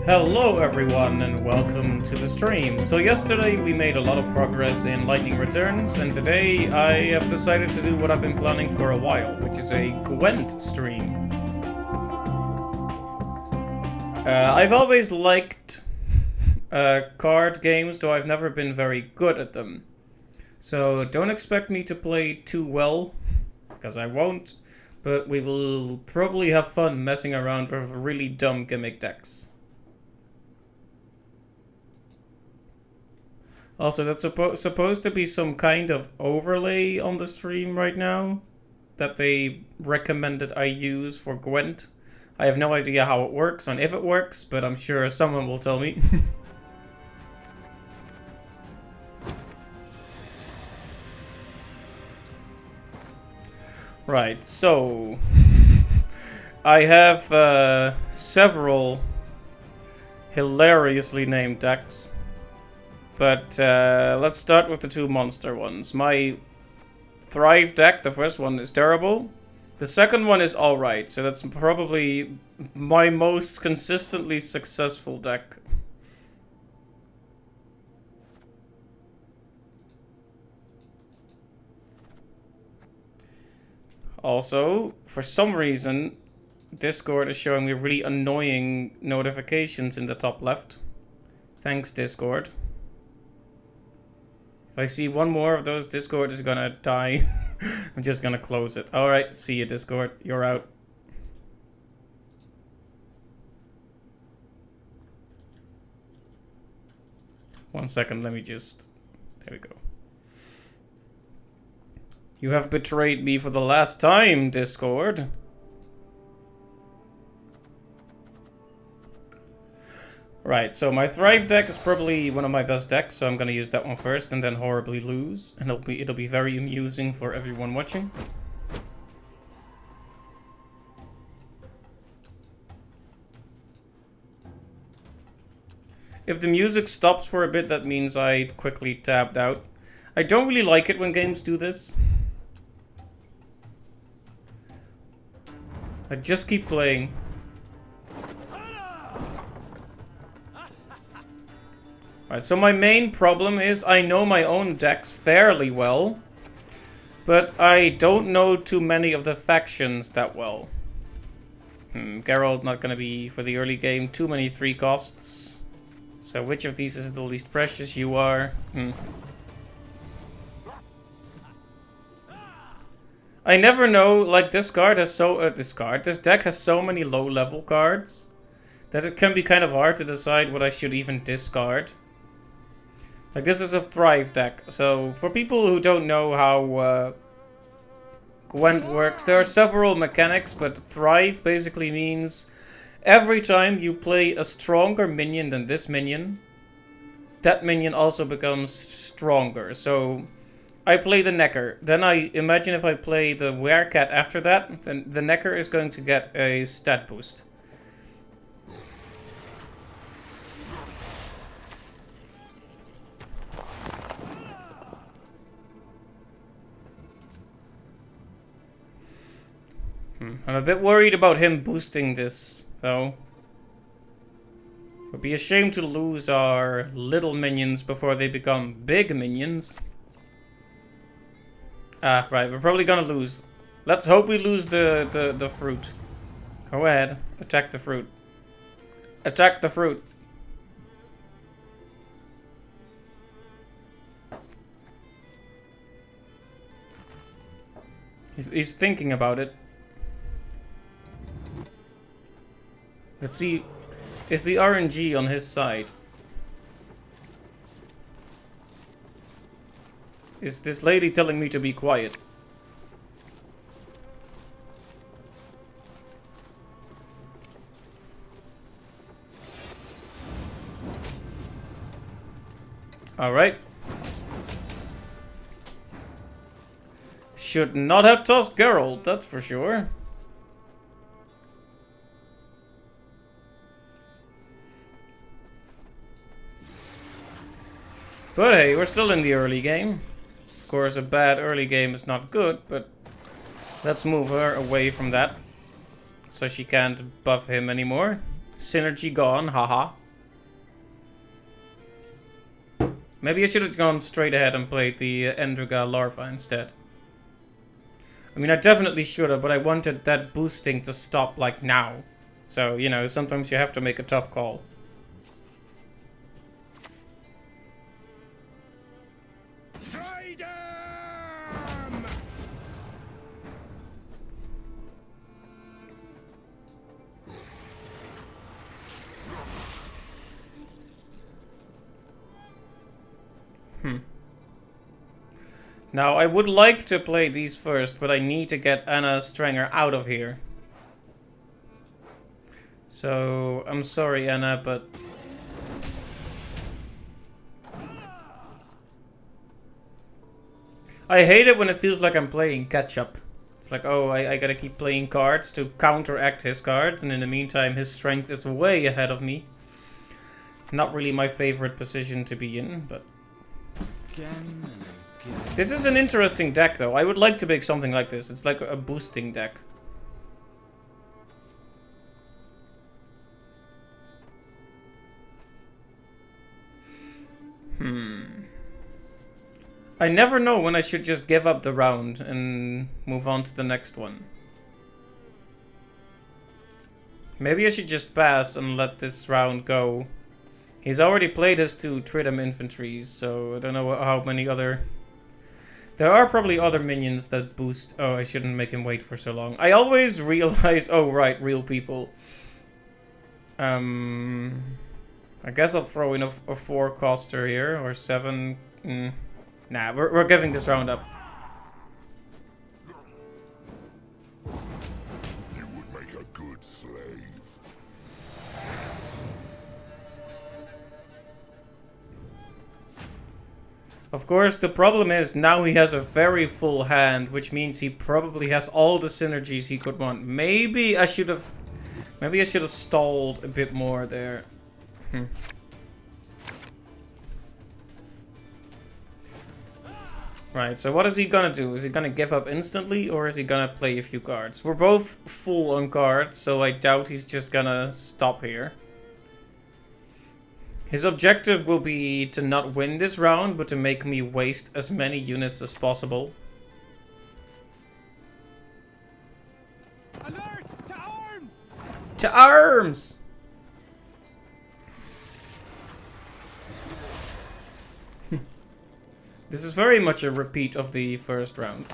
Hello everyone and welcome to the stream. So yesterday we made a lot of progress in Lightning Returns, and today I have decided to do what I've been planning for a while, which is a Gwent stream. I've always liked card games, though I've never been very good at them. So don't expect me to play too well, because I won't, but we will probably have fun messing around with really dumb gimmick decks. Also, that's supposed to be some kind of overlay on the stream right now that they recommended I use for Gwent. I have no idea how it works and if it works, but I'm sure someone will tell me. Right, so I have several hilariously named decks. But let's start with the two monster ones. My Thrive deck, the first one, is terrible. The second one is alright, so that's probably my most consistently successful deck. Also, for some reason, Discord is showing me really annoying notifications in the top left. Thanks, Discord. If I see one more of those, Discord is gonna die. I'm just gonna close it. Alright, see you, Discord. You're out. One second, let me just... There we go. You have betrayed me for the last time, Discord. Right, so my Thrive deck is probably one of my best decks, so I'm gonna use that one first and then horribly lose. And it'll be very amusing for everyone watching. If the music stops for a bit, that means I quickly tabbed out. I don't really like it when games do this. I just keep playing. Right, so my main problem is I know my own decks fairly well, but I don't know too many of the factions that well. Geralt not gonna be for the early game, too many 3 costs. So which of these is the least precious? You are. I never know, like this card has this deck has so many low level cards that it can be kind of hard to decide what I should even discard. Like, this is a Thrive deck, so for people who don't know how Gwent works, there are several mechanics, but Thrive basically means every time you play a stronger minion than this minion, that minion also becomes stronger. So, I play the Necker, then I imagine if I play the Werecat after that, then the Necker is going to get a stat boost. I'm a bit worried about him boosting this, though. It would be a shame to lose our little minions before they become big minions. Ah, right, we're probably gonna lose. Let's hope we lose the fruit. Go ahead, attack the fruit. Attack the fruit. He's thinking about it. Let's see, is the RNG on his side? Is this lady telling me to be quiet? Alright. Should not have tossed Geralt, that's for sure. But hey, we're still in the early game. Of course, a bad early game is not good, but let's move her away from that. So she can't buff him anymore. Synergy gone, haha. Maybe I should have gone straight ahead and played the Endriga Larva instead. I mean, I definitely should have, but I wanted that boosting to stop, like, now. So, you know, sometimes you have to make a tough call. Now, I would like to play these first, but I need to get Anna Strenger out of here. So, I'm sorry, Anna, but... I hate it when it feels like I'm playing catch-up. It's like, oh, I gotta keep playing cards to counteract his cards, and in the meantime, his strength is way ahead of me. Not really my favorite position to be in, but... Again and again. This is an interesting deck, though. I would like to make something like this. It's like a boosting deck. I never know when I should just give up the round and move on to the next one. Maybe I should just pass and let this round go. He's already played his 2 Tridem infantries, so I don't know how many other... There are probably other minions that boost... Oh, I shouldn't make him wait for so long. I always realize... Oh, right, real people. I guess I'll throw in a 4-coster here, or 7... Nah, we're giving this round up. You would make a good slave. Of course, the problem is now he has a very full hand, which means he probably has all the synergies he could want. Maybe I should have stalled a bit more there. Right, so what is he gonna do? Is he gonna give up instantly, or is he gonna play a few cards? We're both full on cards, so I doubt he's just gonna stop here. His objective will be to not win this round, but to make me waste as many units as possible. Alert! To arms! To arms! This is very much a repeat of the first round.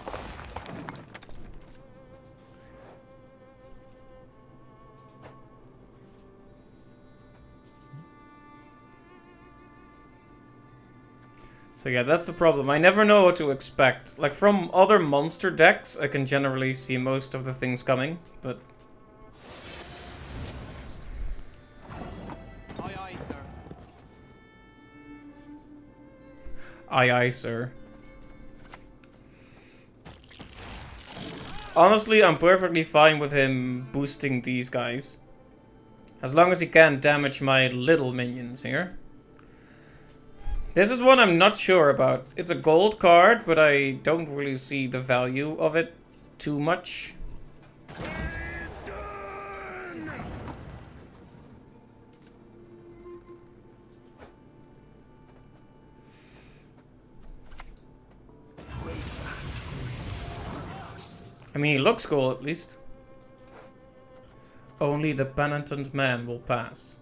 So yeah, that's the problem. I never know what to expect. Like, from other monster decks, I can generally see most of the things coming, but... Aye, aye, sir. Aye, aye, sir. Honestly, I'm perfectly fine with him boosting these guys. As long as he can't damage my little minions here. This is one I'm not sure about. It's a gold card, but I don't really see the value of it too much. I mean, he looks cool at least. Only the penitent man will pass.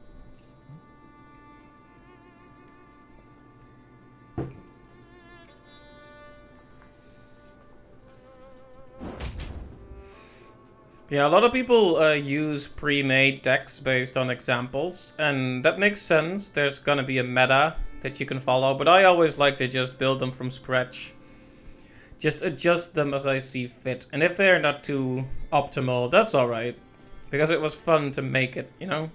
Yeah, a lot of people use pre-made decks based on examples, and that makes sense. There's gonna be a meta that you can follow, but I always like to just build them from scratch. Just adjust them as I see fit, and if they're not too optimal, that's alright. Because it was fun to make it, you know?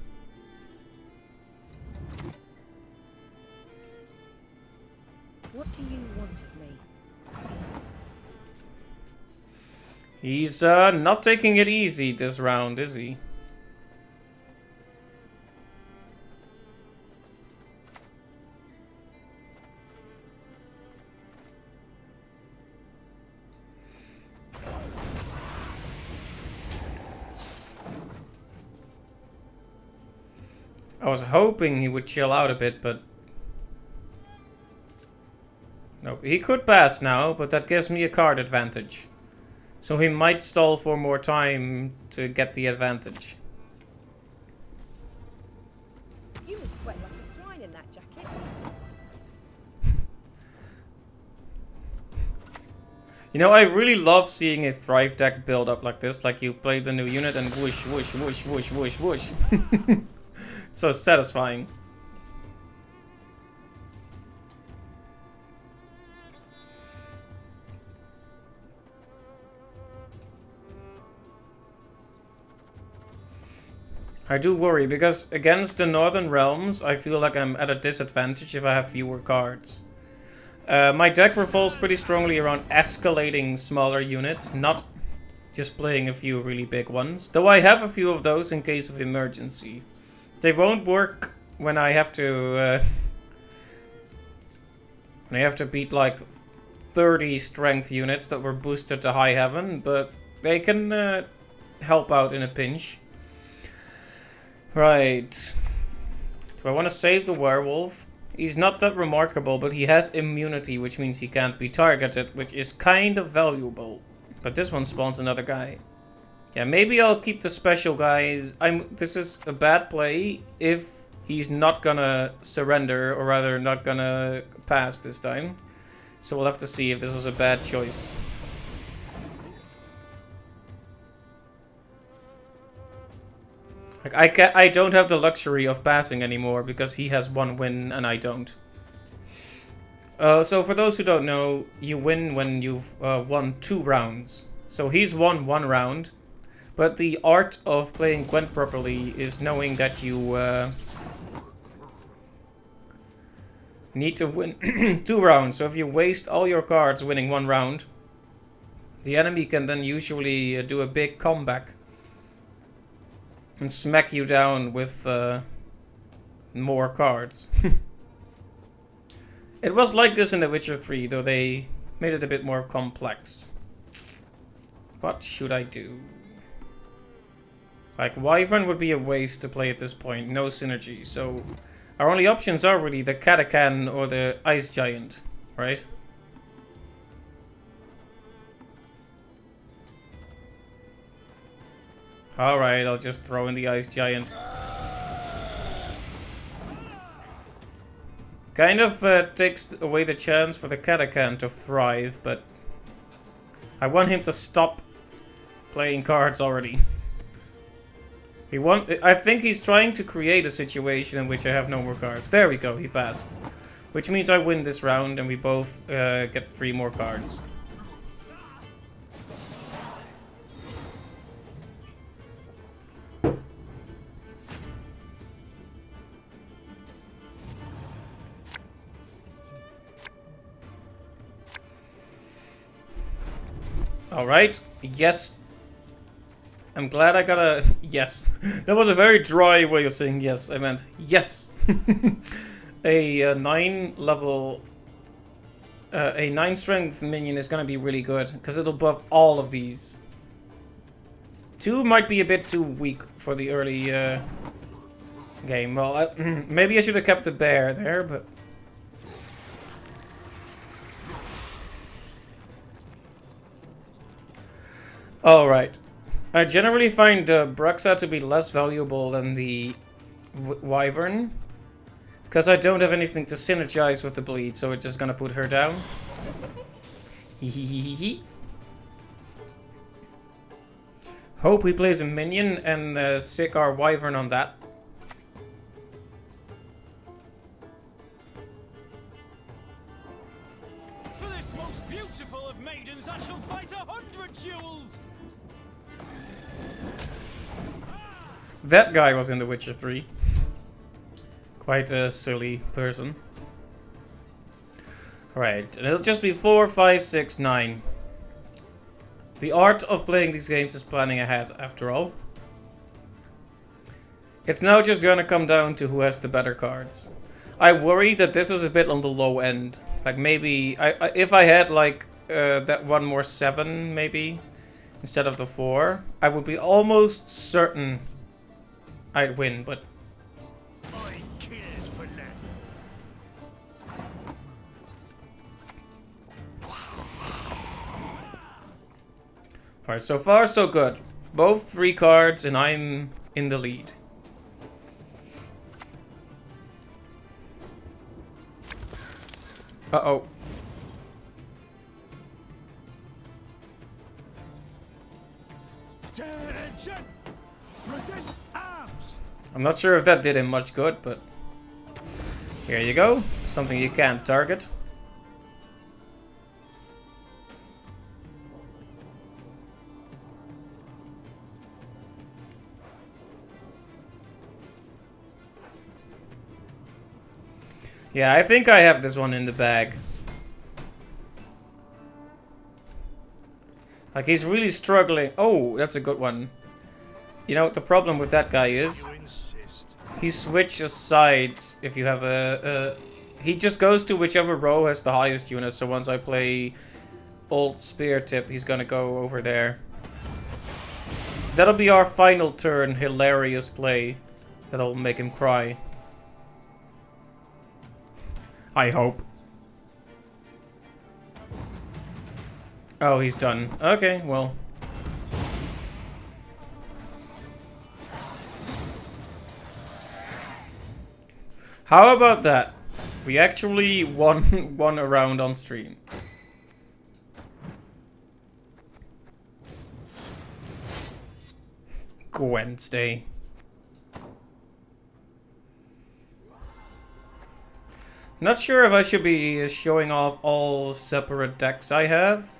What do you want of me? He's not taking it easy this round, is he? I was hoping he would chill out a bit, but... No, he could pass now, but that gives me a card advantage. So he might stall for more time to get the advantage. You must sweat like a swine in that jacket. You know, I really love seeing a Thrive deck build up like this. Like you play the new unit and whoosh, whoosh, whoosh, whoosh, whoosh, whoosh. It's so satisfying. I do worry, because against the Northern Realms, I feel like I'm at a disadvantage if I have fewer cards. My deck revolves pretty strongly around escalating smaller units, not just playing a few really big ones. Though I have a few of those in case of emergency. They won't work when I have to... when I have to beat like 30 strength units that were boosted to high heaven, but they can help out in a pinch. Right. Do I want to save the werewolf? He's not that remarkable, but he has immunity, which means he can't be targeted, which is kind of valuable. But this one spawns another guy. Yeah, maybe I'll keep the special guys. This is a bad play if he's not gonna surrender, or rather not gonna pass this time. So we'll have to see if this was a bad choice. Like I don't have the luxury of passing anymore because he has one win and I don't. So for those who don't know, you win when you've won 2 rounds. So he's won 1 round, but the art of playing Gwent properly is knowing that you need to win 2 rounds. So if you waste all your cards winning 1 round, the enemy can then usually do a big comeback and smack you down with more cards. It was like this in The Witcher 3, though they made it a bit more complex. What should I do? Like, Wyvern would be a waste to play at this point, no synergy, so our only options are really the Katakan or the Ice Giant, right? Alright, I'll just throw in the Ice Giant. Kind of takes away the chance for the Katakan to thrive, but I want him to stop playing cards already. I think he's trying to create a situation in which I have no more cards. There we go, he passed. Which means I win this round and we both get 3 more cards. Alright, yes. I'm glad I got a yes. That was a very dry way of saying yes. I meant yes. A 9 level, a 9 strength minion is gonna be really good because it'll buff all of these. 2 might be a bit too weak for the early game. Well, maybe I should have kept the bear there, but. Alright. I generally find Bruxa to be less valuable than the Wyvern. Because I don't have anything to synergize with the bleed, so it's just gonna put her down. Hope he plays a minion and sick our Wyvern on that. For this most beautiful of maidens, I shall fight 100 duels! That guy was in The Witcher 3. Quite a silly person. Alright, and it'll just be 4, 5, 6, 9. The art of playing these games is planning ahead, after all. It's now just gonna come down to who has the better cards. I worry that this is a bit on the low end. Like maybe, if I had like that one more 7 maybe, instead of the 4, I would be almost certain I'd win, but Alright, so far so good. Both 3 cards and I'm in the lead. Uh-oh. Attention! Present arms! I'm not sure if that did him much good, but here you go. Something you can't target. Yeah, I think I have this one in the bag. Like, he's really struggling. Oh, that's a good one. You know, the problem with that guy is You insist. he switches sides if you have he just goes to whichever row has the highest unit, so once I play Old Spear Tip, he's gonna go over there. That'll be our final turn, hilarious play. That'll make him cry. I hope. Oh, he's done. Okay, well. How about that? We actually won one a round on stream. Gwent Day. Not sure if I should be showing off all separate decks I have.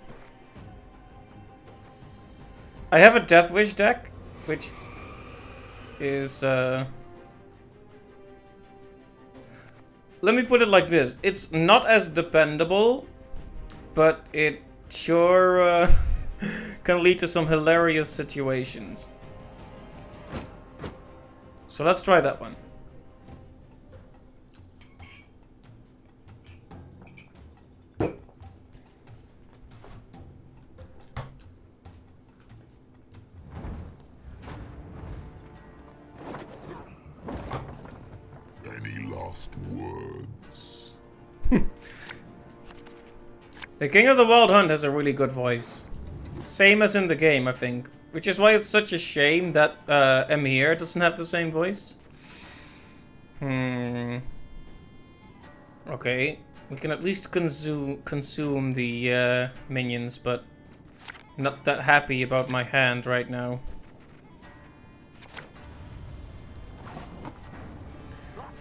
I have a Death Wish deck, which is let me put it like this. It's not as dependable, but it sure can lead to some hilarious situations. So let's try that one. Any last words? The King of the Wild Hunt has a really good voice. Same as in the game, I think. Which is why it's such a shame that Emir doesn't have the same voice. Okay. We can at least consume the minions, but not that happy about my hand right now.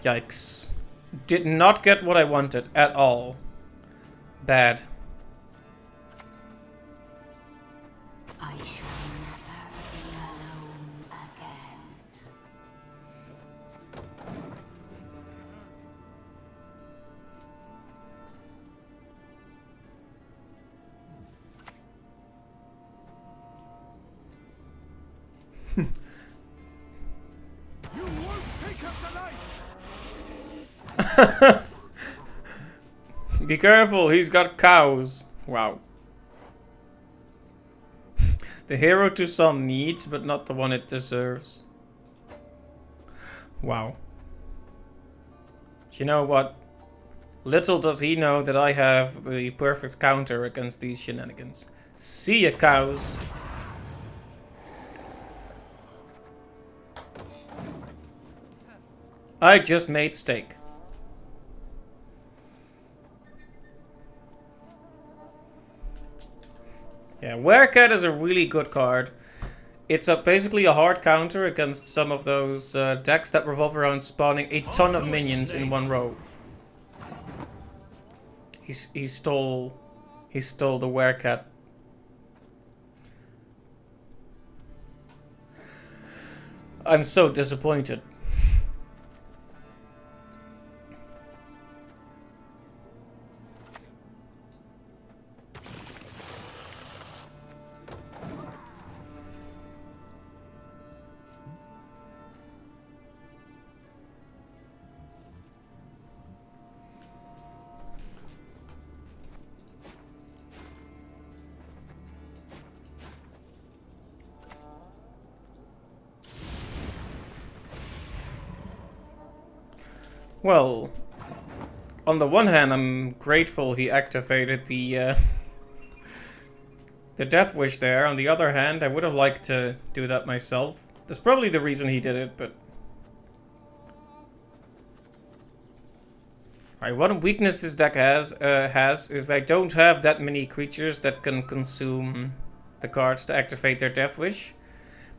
Yikes. Did not get what I wanted at all. Bad. I shall never be alone again. You won't take us alive! Be careful, he's got cows. Wow. The hero to some needs, but not the one it deserves. Wow. You know what? Little does he know that I have the perfect counter against these shenanigans. See ya, cows. I just made steak. Yeah, Werecat is a really good card. It's basically a hard counter against some of those decks that revolve around spawning a ton of minions in one row. He stole the Werecat. I'm so disappointed. Well, on the one hand, I'm grateful he activated the the Death Wish there. On the other hand, I would have liked to do that myself. That's probably the reason he did it, but... Alright, one weakness this deck has is they don't have that many creatures that can consume the cards to activate their Death Wish.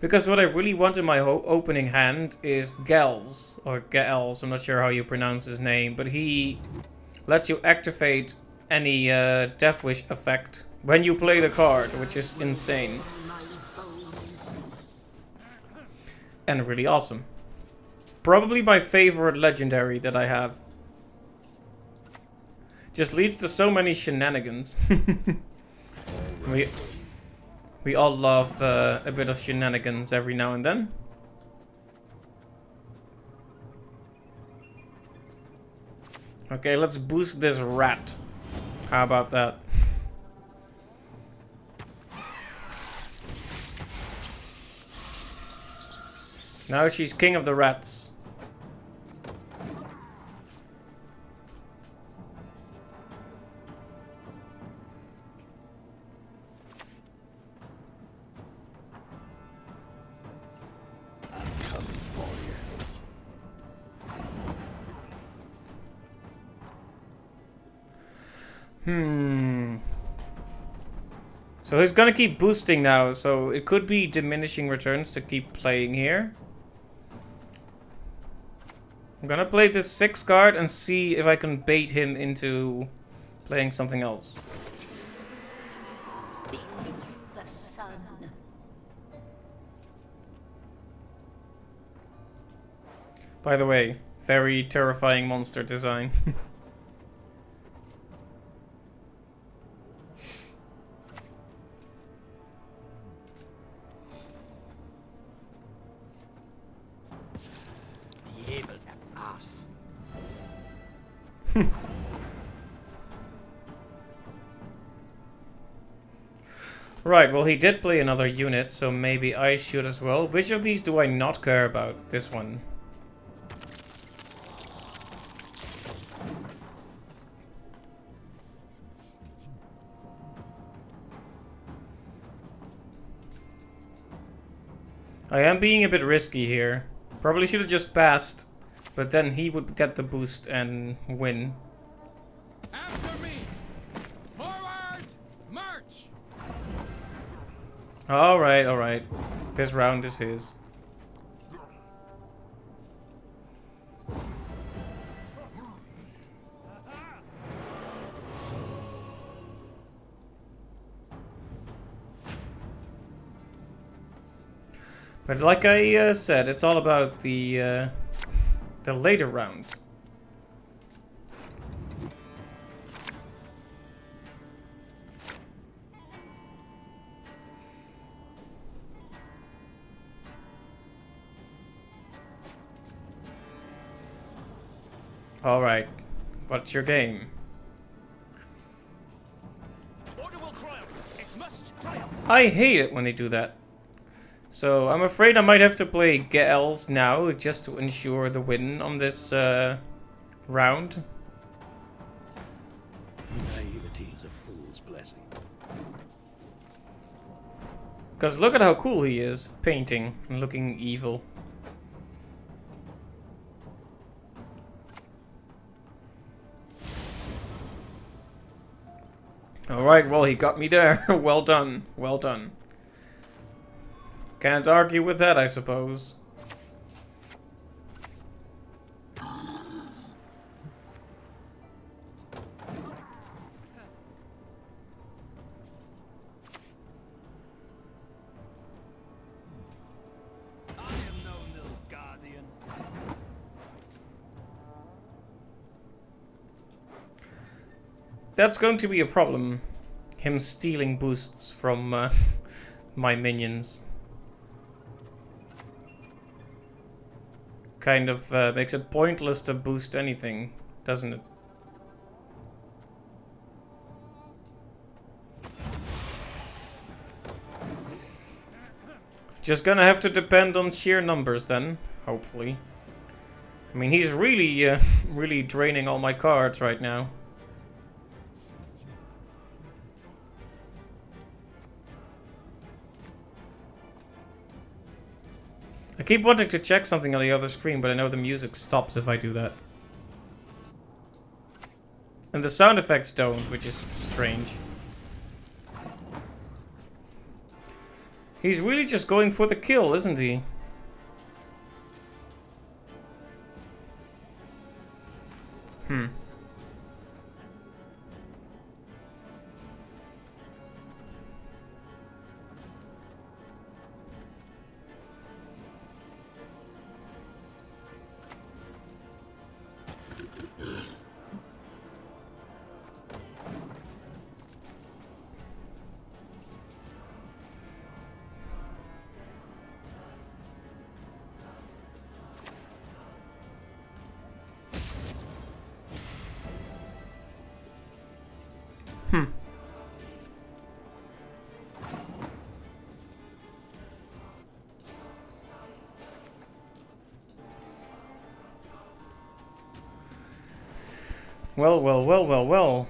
Because what I really want in my opening hand is Gels, or Gels, I'm not sure how you pronounce his name, but he lets you activate any Death Wish effect when you play the card, which is insane. And really awesome. Probably my favorite legendary that I have. Just leads to so many shenanigans. We all love a bit of shenanigans every now and then. Okay, let's boost this rat. How about that? Now she's king of the rats. So he's gonna keep boosting now, so it could be diminishing returns to keep playing here. I'm gonna play this 6 card and see if I can bait him into playing something else. Beneath the sun. By the way, very terrifying monster design. Right, well he did play another unit, so maybe I should as well. Which of these do I not care about? This one. I am being a bit risky here. Probably should have just passed, but then he would get the boost and win. After me! Forward! March! Alright, alright. This round is his. But like I said, it's all about the later rounds. Alright, what's your game? Order will triumph. It must triumph. I hate it when they do that. So I'm afraid I might have to play Gels now just to ensure the win on this round. Naivety is a fool's blessing. Because look at how cool he is, painting and looking evil. Alright, well he got me there. Well done, well done. Can't argue with that, I suppose. I am no Nilfgaardian. That's going to be a problem. Him stealing boosts from my minions. Kind of makes it pointless to boost anything, doesn't it? Just gonna have to depend on sheer numbers then, hopefully. I mean, he's really, really draining all my cards right now. I keep wanting to check something on the other screen, but I know the music stops if I do that. And the sound effects don't, which is strange. He's really just going for the kill, isn't he? Hmm. Hmm. Well, well, well, well, well.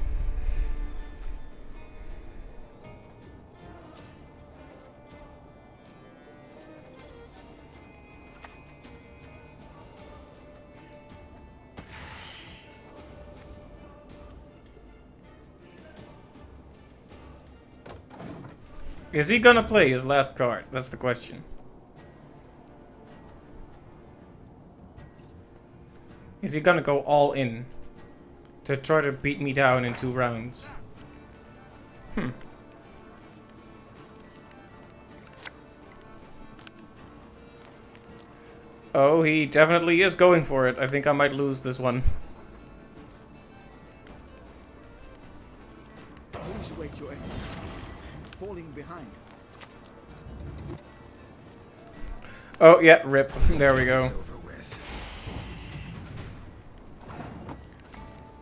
Is he gonna play his last card? That's the question. Is he gonna go all in to try to beat me down in 2 rounds? Hmm. Oh, he definitely is going for it. I think I might lose this one. Please wait, Your Excellency. I'm falling behind. Oh, yeah, rip. There we go.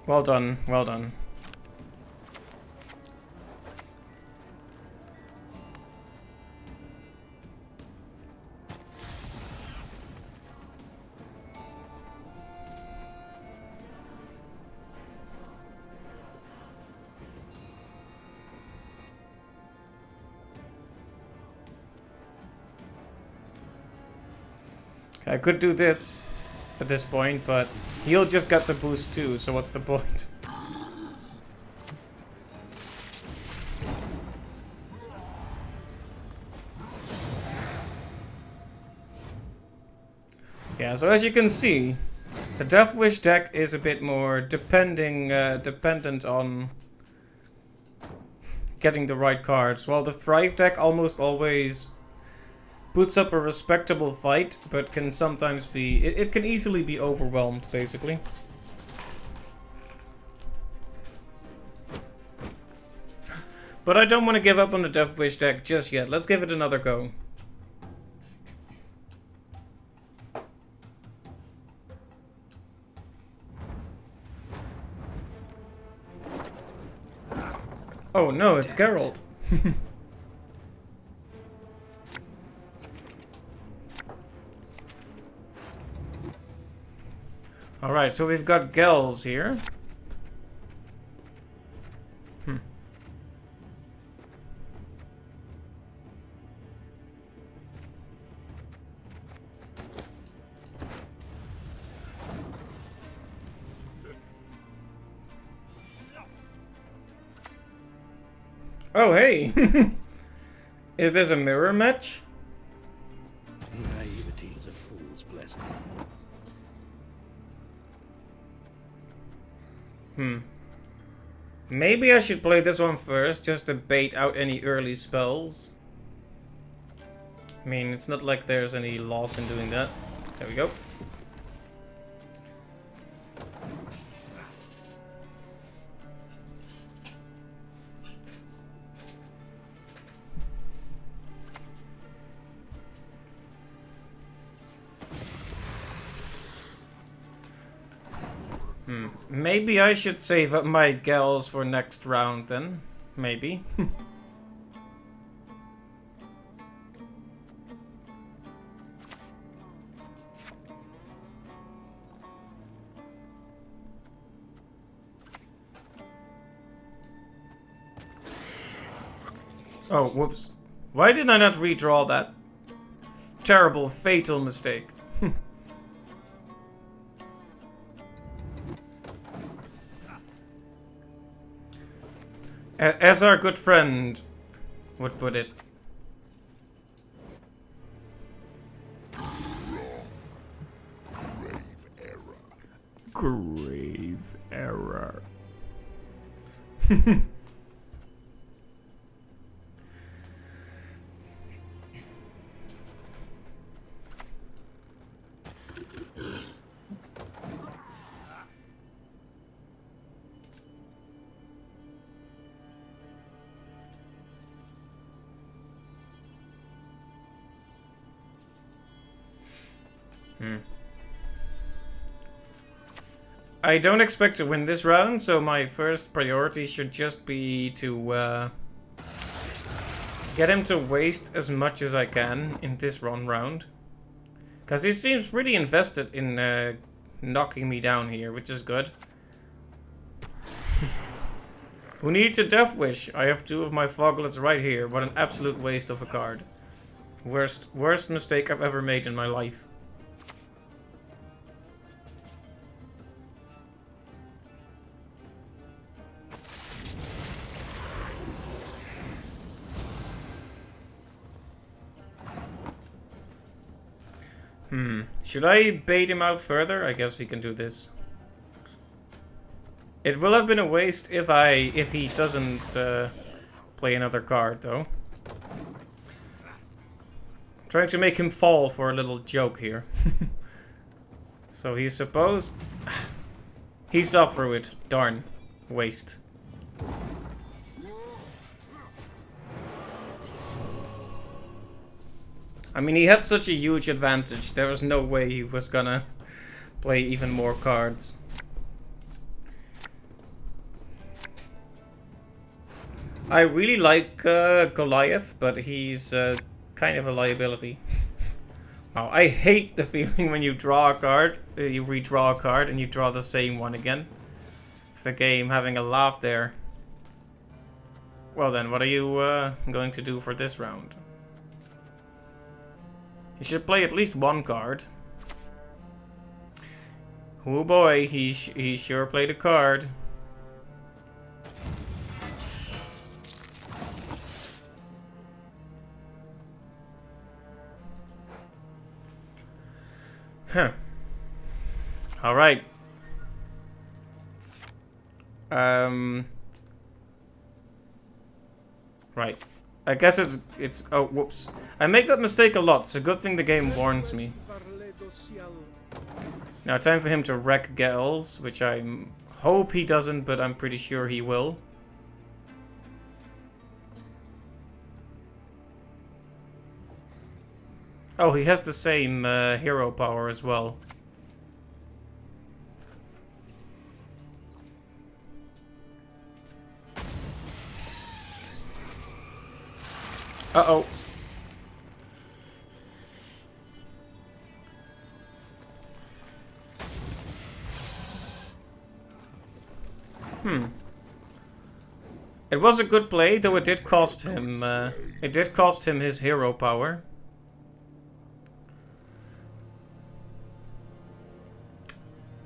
Well done, well done. I could do this at this point, but he'll just get the boost too, so what's the point? Yeah, so as you can see, the Death Wish deck is a bit more dependent on getting the right cards, while the Thrive deck almost always puts up a respectable fight, but can sometimes be... It can easily be overwhelmed, basically. But I don't want to give up on the Death Wish deck just yet. Let's give it another go. Oh no, it's Geralt. Alright, so we've got Gels here. Oh, hey! Is this a mirror match? Naivety is a fool's blessing. Maybe I should play this one first, just to bait out any early spells. I mean, it's not like there's any loss in doing that. There we go. Maybe I should save up my gals for next round then. Maybe. Oh, whoops. Why did I not redraw that? terrible, fatal mistake. As our good friend would put it. Grave error. I don't expect to win this round, so my first priority should just be to get him to waste as much as I can in this round. Because he seems pretty invested in knocking me down here, which is good. Who needs a Death Wish? I have 2 of my Foglets right here. What an absolute waste of a card. Worst mistake I've ever made in my life. Should I bait him out further? I guess we can do this. It will have been a waste if he doesn't play another card, though. I'm trying to make him fall for a little joke here. So he's supposed... He saw through it. Darn. Waste. I mean, he had such a huge advantage. There was no way he was gonna play even more cards. I really like Goliath, but he's kind of a liability. Wow, I hate the feeling when you draw a card, you redraw a card, and you draw the same one again. It's the game having a laugh there. Well then, what are you going to do for this round? You should play at least one card. Oh boy, he sure played a card. Huh. Alright. Right. I guess it's oh whoops. I make that mistake a lot. It's a good thing the game warns me. Now time for him to wreck Gels, which I hope he doesn't, but I'm pretty sure he will. Oh, he has the same hero power as well. Uh-oh. It was a good play, though it did cost him. It did cost him his hero power.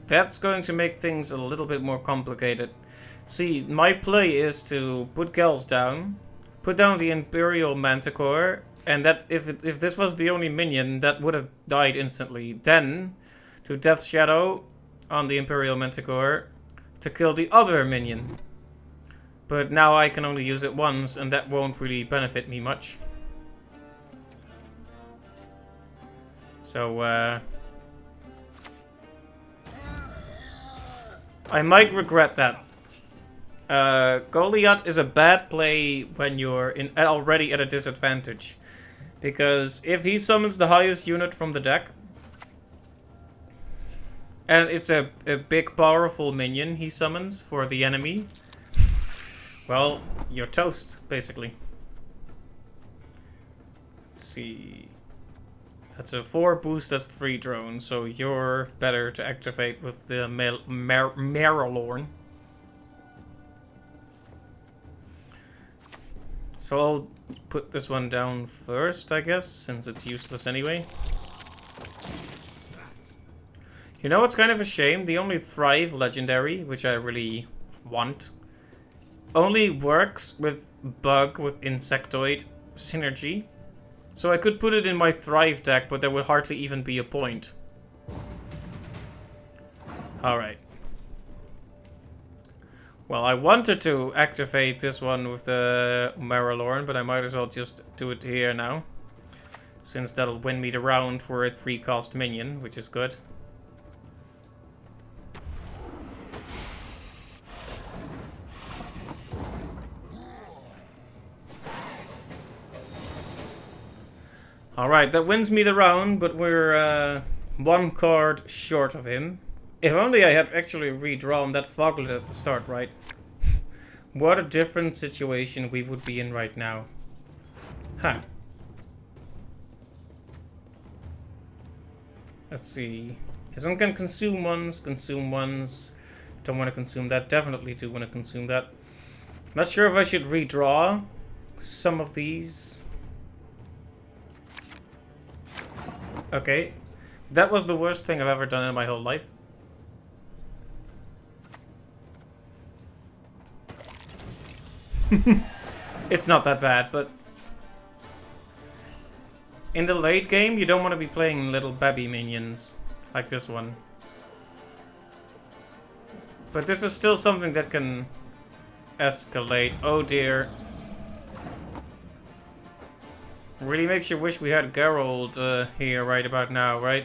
That's going to make things a little bit more complicated. See, my play is to put Gels down, put down the Imperial Manticore, and that if this was the only minion, that would have died instantly. Then, to Death Shadow on the Imperial Manticore to kill the other minion. But now I can only use it once, and that won't really benefit me much. So, I might regret that. Goliath is a bad play when you're already at a disadvantage. Because if he summons the highest unit from the deck, and it's a big powerful minion he summons for the enemy, well, you're toast, basically. Let's see. That's a 4 boost, that's 3 drones, so you're better to activate with the Marilorn. So I'll put this one down first, I guess, since it's useless anyway. You know, it's kind of a shame. The only Thrive legendary, which I really want, only works with Bug with Insectoid synergy. So I could put it in my Thrive deck, but there would hardly even be a point. Alright. Well, I wanted to activate this one with the Maralorn, but I might as well just do it here now. Since that'll win me the round for a 3-cost minion, which is good. Alright, that wins me the round, but we're 1 card short of him. If only I had actually redrawn that Foglet at the start, right? What a different situation we would be in right now. Huh. Let's see. This one can consume ones, consume ones. Don't want to consume that. Definitely do want to consume that. Not sure if I should redraw some of these. Okay. That was the worst thing I've ever done in my whole life. It's not that bad, but in the late game, you don't want to be playing little baby minions like this one. But this is still something that can escalate. Oh dear. Really makes you wish we had Geralt here right about now, right?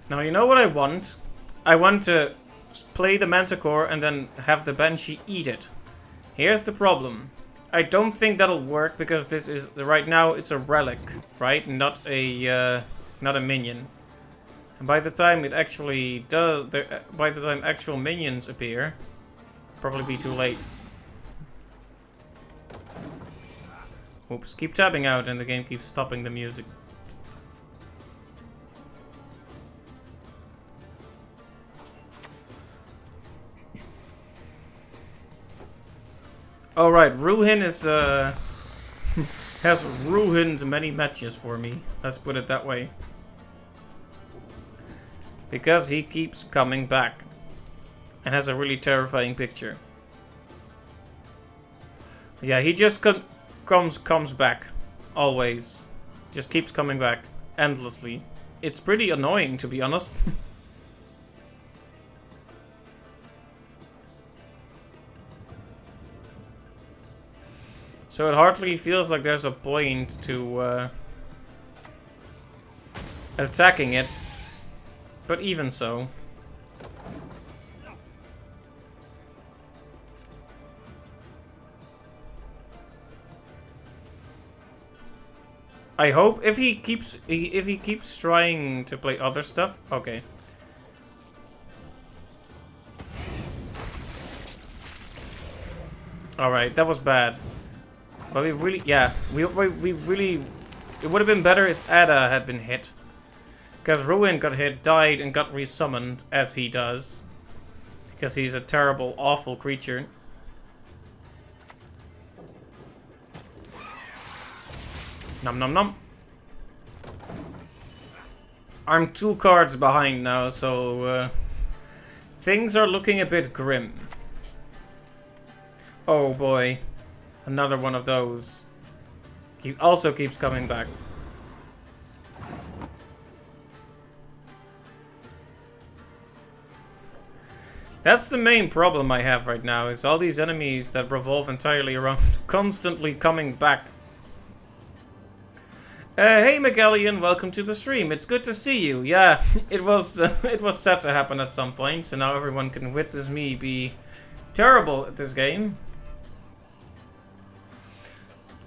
Now, you know what I want? I want to play the Manticore and then have the Banshee eat it. Here's the problem. I don't think that'll work because this is, right now, it's a relic, right? Not a minion. And by the time it actually does, by the time actual minions appear, probably be too late. Oops, keep tabbing out and the game keeps stopping the music. Alright, Ruin is, has ruined many matches for me. Let's put it that way. Because he keeps coming back. And has a really terrifying picture. Yeah, he just comes back. Always. Just keeps coming back. Endlessly. It's pretty annoying, to be honest. So it hardly feels like there's a point to attacking it, but even so. I hope if he keeps trying to play other stuff, okay. All right, that was bad. But we really, yeah, we really, it would have been better if Ada had been hit. Because Ruin got hit, died, and got resummoned, as he does. Because he's a terrible, awful creature. Nom nom nom. I'm 2 cards behind now, so things are looking a bit grim. Oh boy. Another one of those. He also keeps coming back. That's the main problem I have right now, is all these enemies that revolve entirely around constantly coming back. Hey Magellian, welcome to the stream. It's good to see you. Yeah, it was set to happen at some point, so now everyone can witness me be terrible at this game.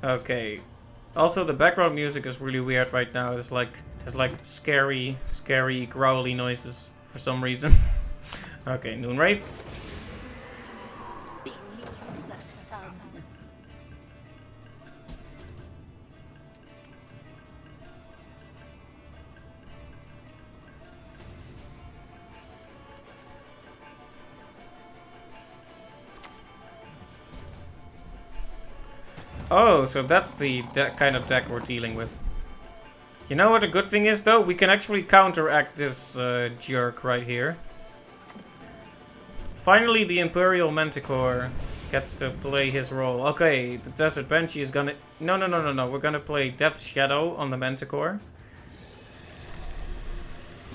Okay. Also, the background music is really weird right now. It's like scary, growly noises for some reason. Okay, Noonwraith. Beneath the sun. Oh, so that's the kind of deck we're dealing with. You know what the good thing is, though? We can actually counteract this jerk right here. Finally, the Imperial Manticore gets to play his role. Okay, the Desert Banshee is gonna... No. We're gonna play Death's Shadow on the Manticore.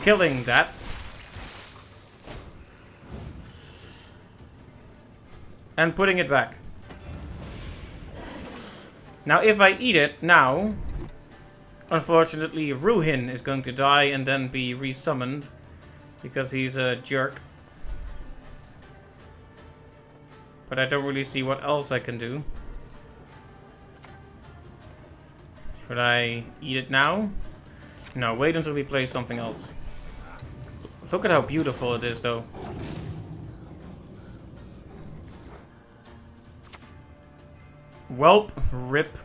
Killing that. And putting it back. Now, if I eat it now... Unfortunately, Ruhin is going to die and then be resummoned. Because he's a jerk. But I don't really see what else I can do. Should I eat it now? No, wait until he plays something else. Look at how beautiful it is, though. Welp, rip.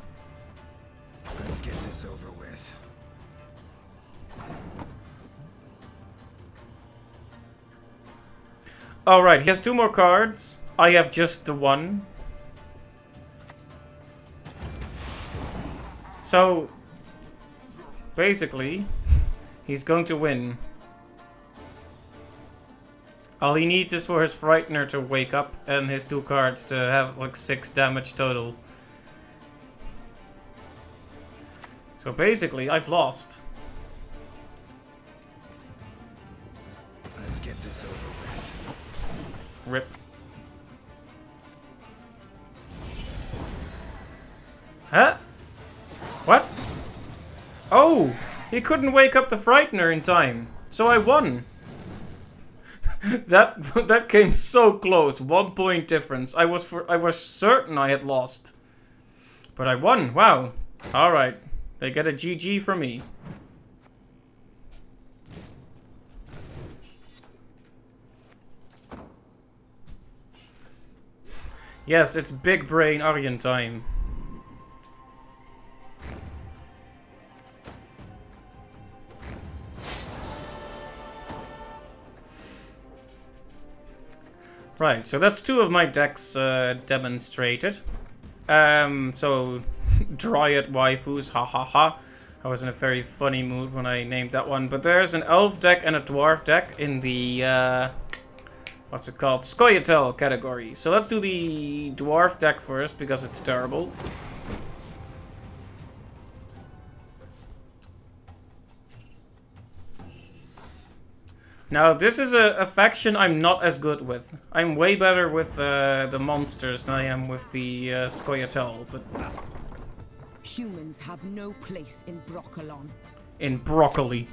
Let's get this over with. Alright, he has 2 more cards. I have just the 1. So, basically, he's going to win. All he needs is for his Frightener to wake up and his 2 cards to have like 6 damage total. So basically, I've lost. Let's get this over with. Rip. Huh? What? Oh! He couldn't wake up the Frightener in time. So I won. that came so close. 1 point difference. I was certain I had lost. But I won. Wow. Alright. They get a GG from me. Yes, it's big brain Aryan time. Right, so that's 2 of my decks demonstrated. So Dryad waifus, ha ha ha. I was in a very funny mood when I named that one. But there's an elf deck and a dwarf deck in the what's it called? Scoia'tael category. So let's do the dwarf deck first because it's terrible. Now, this is a faction I'm not as good with. I'm way better with the monsters than I am with the Scoia'tael, but... Humans have no place in Broccolon. In broccoli.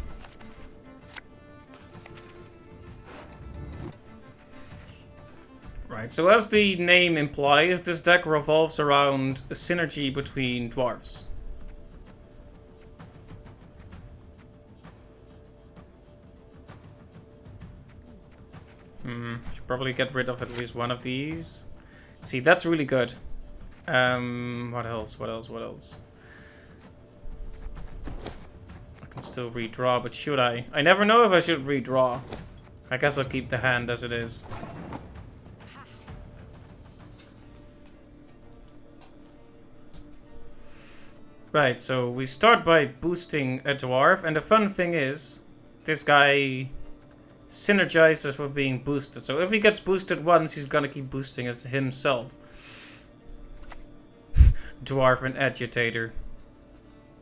Right, so as the name implies, this deck revolves around a synergy between dwarves. Should probably get rid of at least one of these. See, that's really good. What else? What else? I can still redraw, but should I? I never know if I should redraw. I guess I'll keep the hand as it is. Right, so we start by boosting a dwarf, and the fun thing is, this guy synergizes with being boosted. So if he gets boosted once, he's gonna keep boosting as himself. Dwarf and agitator.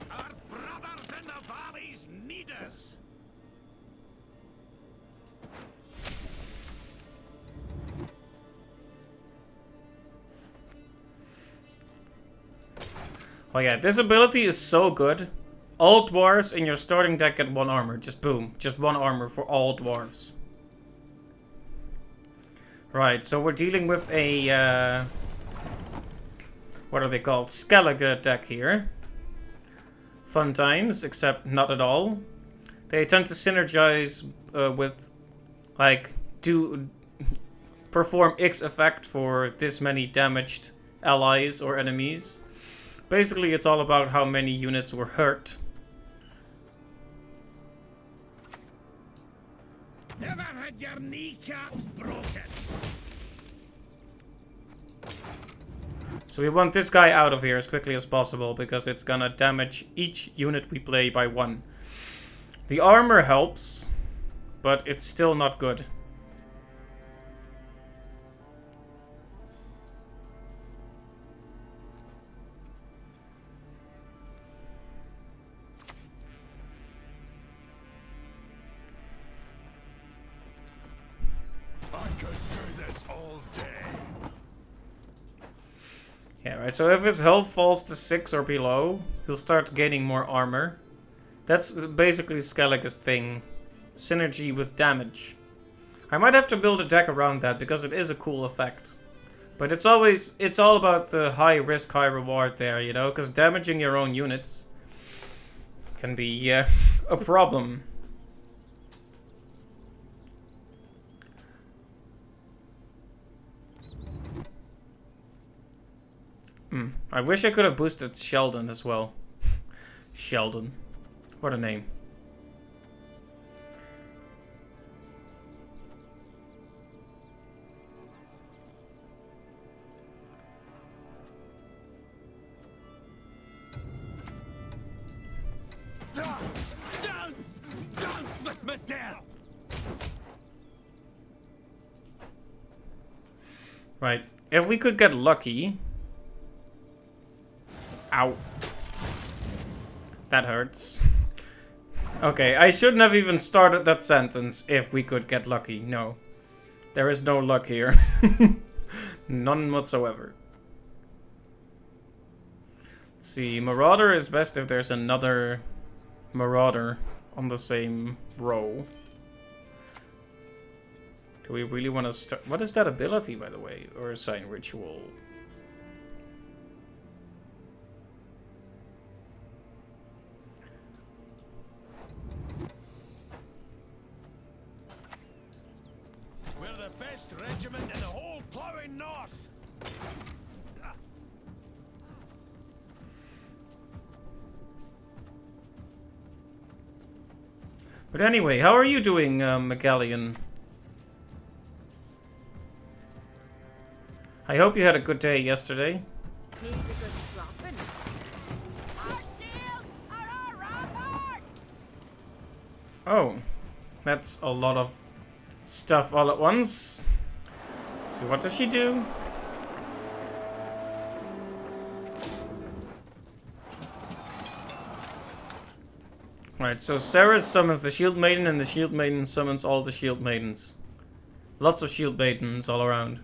Our brothers in the valleys need us. Oh yeah, this ability is so good. All dwarves in your starting deck get 1 armor. Just boom. Just 1 armor for all dwarves. Right, so we're dealing with a... what are they called? Skellige deck here. Fun times, except not at all. They tend to synergize with... like, perform X effect for this many damaged allies or enemies. Basically, it's all about how many units were hurt. Never had your kneecaps broken. So we want this guy out of here as quickly as possible, because it's gonna damage each unit we play by 1. The armor helps, but it's still not good. I could do this all day. Yeah, right, so if his health falls to 6 or below, he'll start gaining more armor. That's basically Skellige's thing. Synergy with damage. I might have to build a deck around that, because it is a cool effect. But it's all about the high risk, high reward there, you know? Because damaging your own units can be a problem. I wish I could have boosted Sheldon as well. Sheldon. What a name. Dance! Dance! Dance with me down! Right. If we could get lucky... Ow. That hurts. Okay, I shouldn't have even started that sentence, if we could get lucky. No. There is no luck here. None whatsoever. Let's see, Marauder is best if there's another Marauder on the same row. Do we really want to start? What is that ability, by the way? Or a sign ritual? We're the best regiment in the whole plowing north. But anyway, how are you doing, McGallion? I hope you had a good day yesterday. Need a good slapping. Our shields are our ramparts! Oh, that's a lot of stuff all at once. Let's see, what does she do? Right, so Sarah summons the Shield Maiden, and the Shield Maiden summons all the Shield Maidens. Lots of Shield Maidens all around.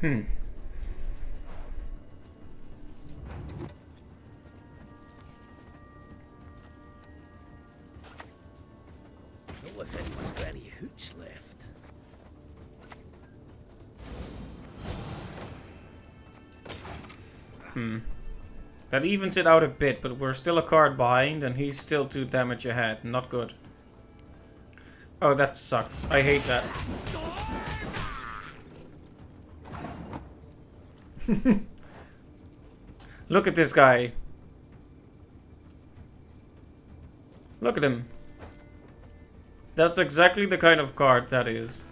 Know if anyone's got any hooch left. That evens it out a bit, but we're still a card behind, and he's still 2 damage ahead. Not good. Oh, that sucks. I hate that. Look at this guy. Look at him. That's exactly the kind of card that is.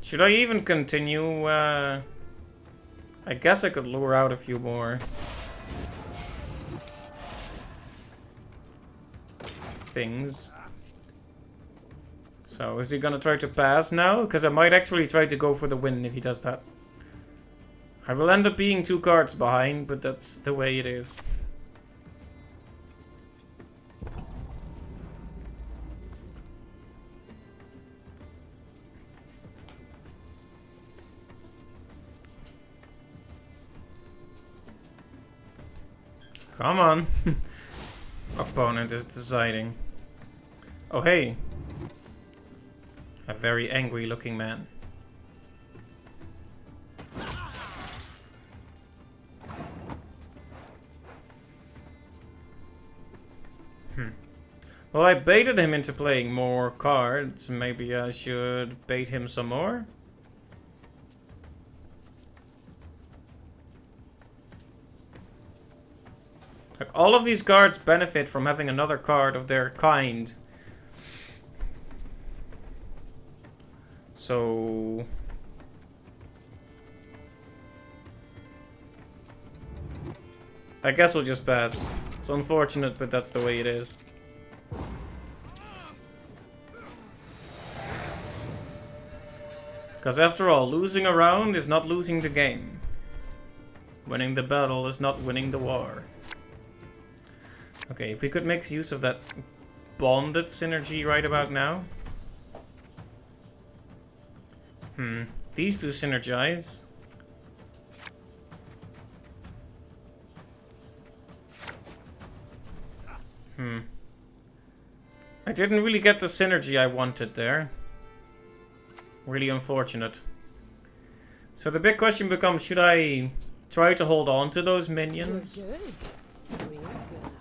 Should I even continue? I guess I could lure out a few more things. So, is he gonna try to pass now? Because I might actually try to go for the win if he does that. I will end up being 2 cards behind, but that's the way it is. Come on. Opponent is deciding. Oh, hey. A very angry looking man. Well, I baited him into playing more cards. Maybe I should bait him some more? all of these guards benefit from having another card of their kind. So... I guess we'll just pass. It's unfortunate, but that's the way it is. Because after all, losing a round is not losing the game. Winning the battle is not winning the war. Okay, if we could make use of that bonded synergy right about now. These two synergize. I didn't really get the synergy I wanted there. Really unfortunate. So the big question becomes, should I try to hold on to those minions? You're good. Real good.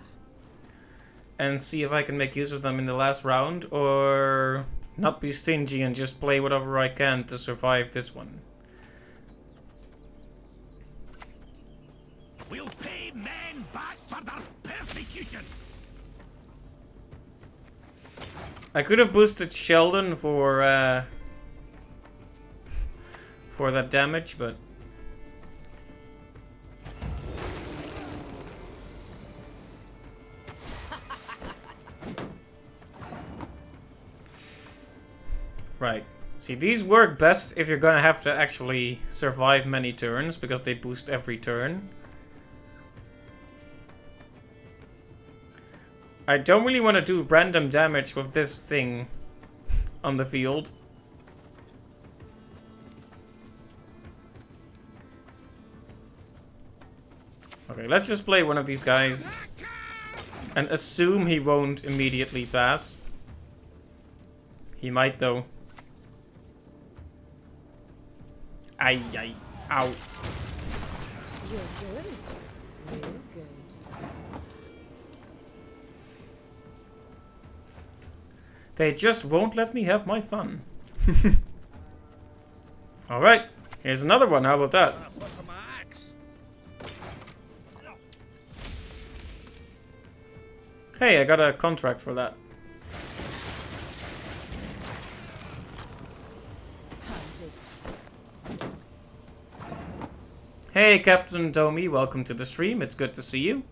And see if I can make use of them in the last round, or not be stingy and just play whatever I can to survive this one. We'll pay men back for their persecution. I could have boosted Sheldon for that damage, but right. See, these work best if you're gonna have to actually survive many turns, because they boost every turn. I don't really want to do random damage with this thing on the field. Okay, let's just play one of these guys and assume he won't immediately pass. He might though. Ay, ay, ow. You're good. Real good. They just won't let me have my fun. Alright, here's another one. How about that? Hey, I got a contract for that. Pansy. Hey, Captain Domi, welcome to the stream. It's good to see you.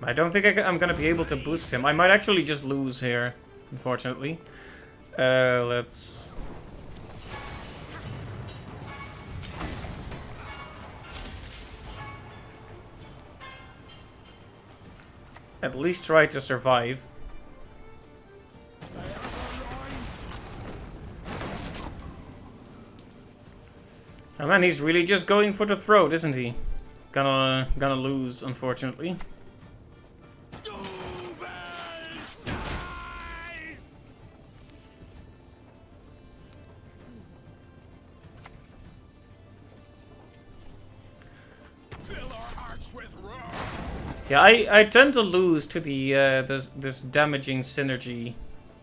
I don't think I'm gonna be able to boost him. I might actually just lose here, unfortunately. Let's... at least try to survive. Oh man, he's really just going for the throat, isn't he? Gonna lose, unfortunately. Yeah, I tend to lose to the this damaging synergy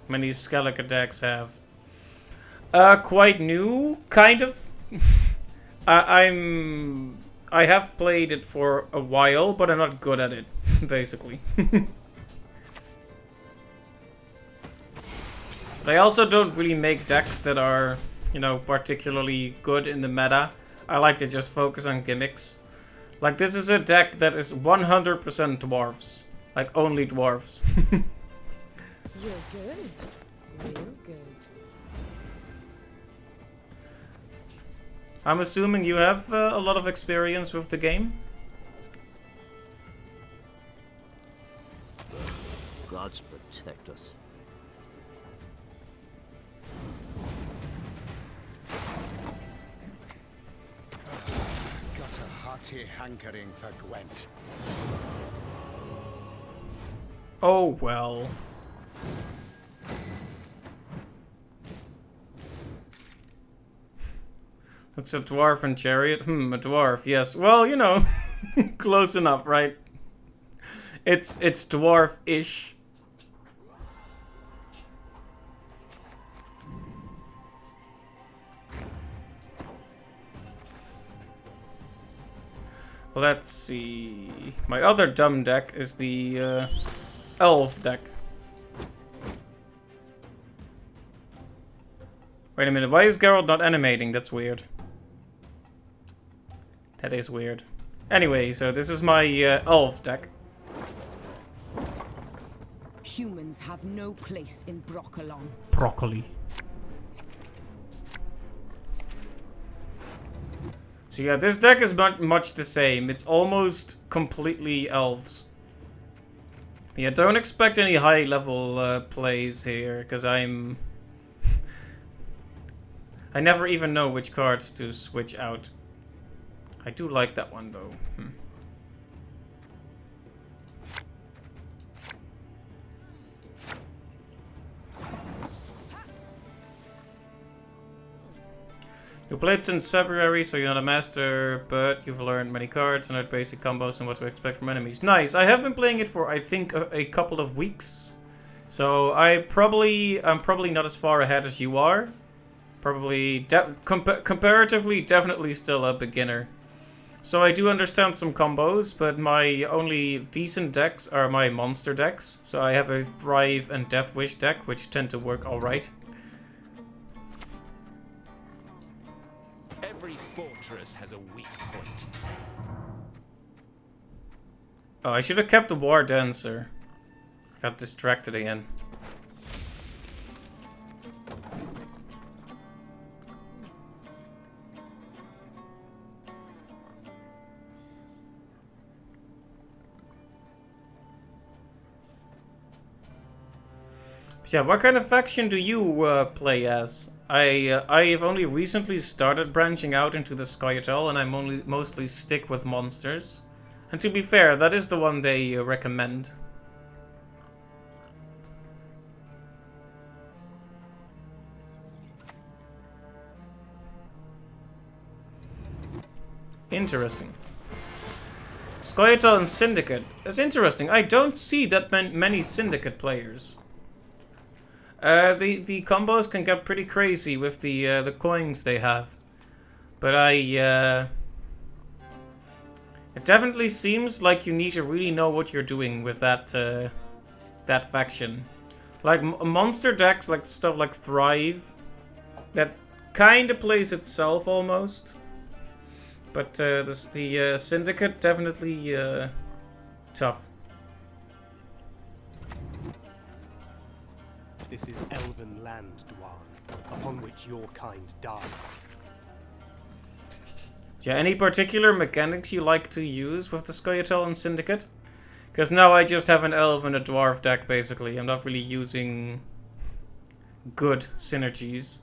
many Skellige decks have. Quite new, kind of. I have played it for a while, but I'm not good at it, basically. But I also don't really make decks that are, you know, particularly good in the meta. I like to just focus on gimmicks. Like, this is a deck that is 100% dwarves. Like, only dwarves. You're good. Real good. I'm assuming you have a lot of experience with the game? Gods protect us. Got a hearty hankering for Gwent. Oh, well. It's a dwarf and chariot? A dwarf, yes. Well, you know, close enough, right? It's dwarf-ish. Let's see. My other dumb deck is the elf deck. Wait a minute, why is Geralt not animating? That's weird. That is weird. Anyway, so this is my elf deck. Humans have no place in Broccolon. Broccoli. So yeah, this deck is much the same. It's almost completely elves. Yeah, don't expect any high level plays here, because I never even know which cards to switch out. I do like that one though. You played since February, so you're not a master, but you've learned many cards and heard basic combos and what to expect from enemies. Nice! I have been playing it for, I think, a couple of weeks. So I'm probably not as far ahead as you are. Probably, comparatively, definitely still a beginner. So I do understand some combos, but my only decent decks are my monster decks. So I have a Thrive and Death Wish deck, which tend to work alright. Every fortress has a weak point. Oh, I should have kept the War Dancer. Got distracted again. Yeah, what kind of faction do you play as? I have only recently started branching out into the Scoia'tael, and I mostly stick with monsters. And to be fair, that is the one they recommend. Interesting. Scoia'tael and Syndicate. That's interesting. I don't see that many Syndicate players. The combos can get pretty crazy with the coins they have, but it definitely seems like you need to really know what you're doing with that that faction. Like monster decks, like stuff like Thrive, that kind of plays itself almost, but the Syndicate definitely tough. This is elven land, Dwan, upon which your kind dies. Yeah, any particular mechanics you like to use with the Scoia'tael and Syndicate? Because now I just have an elf and a dwarf deck, basically. I'm not really using good synergies.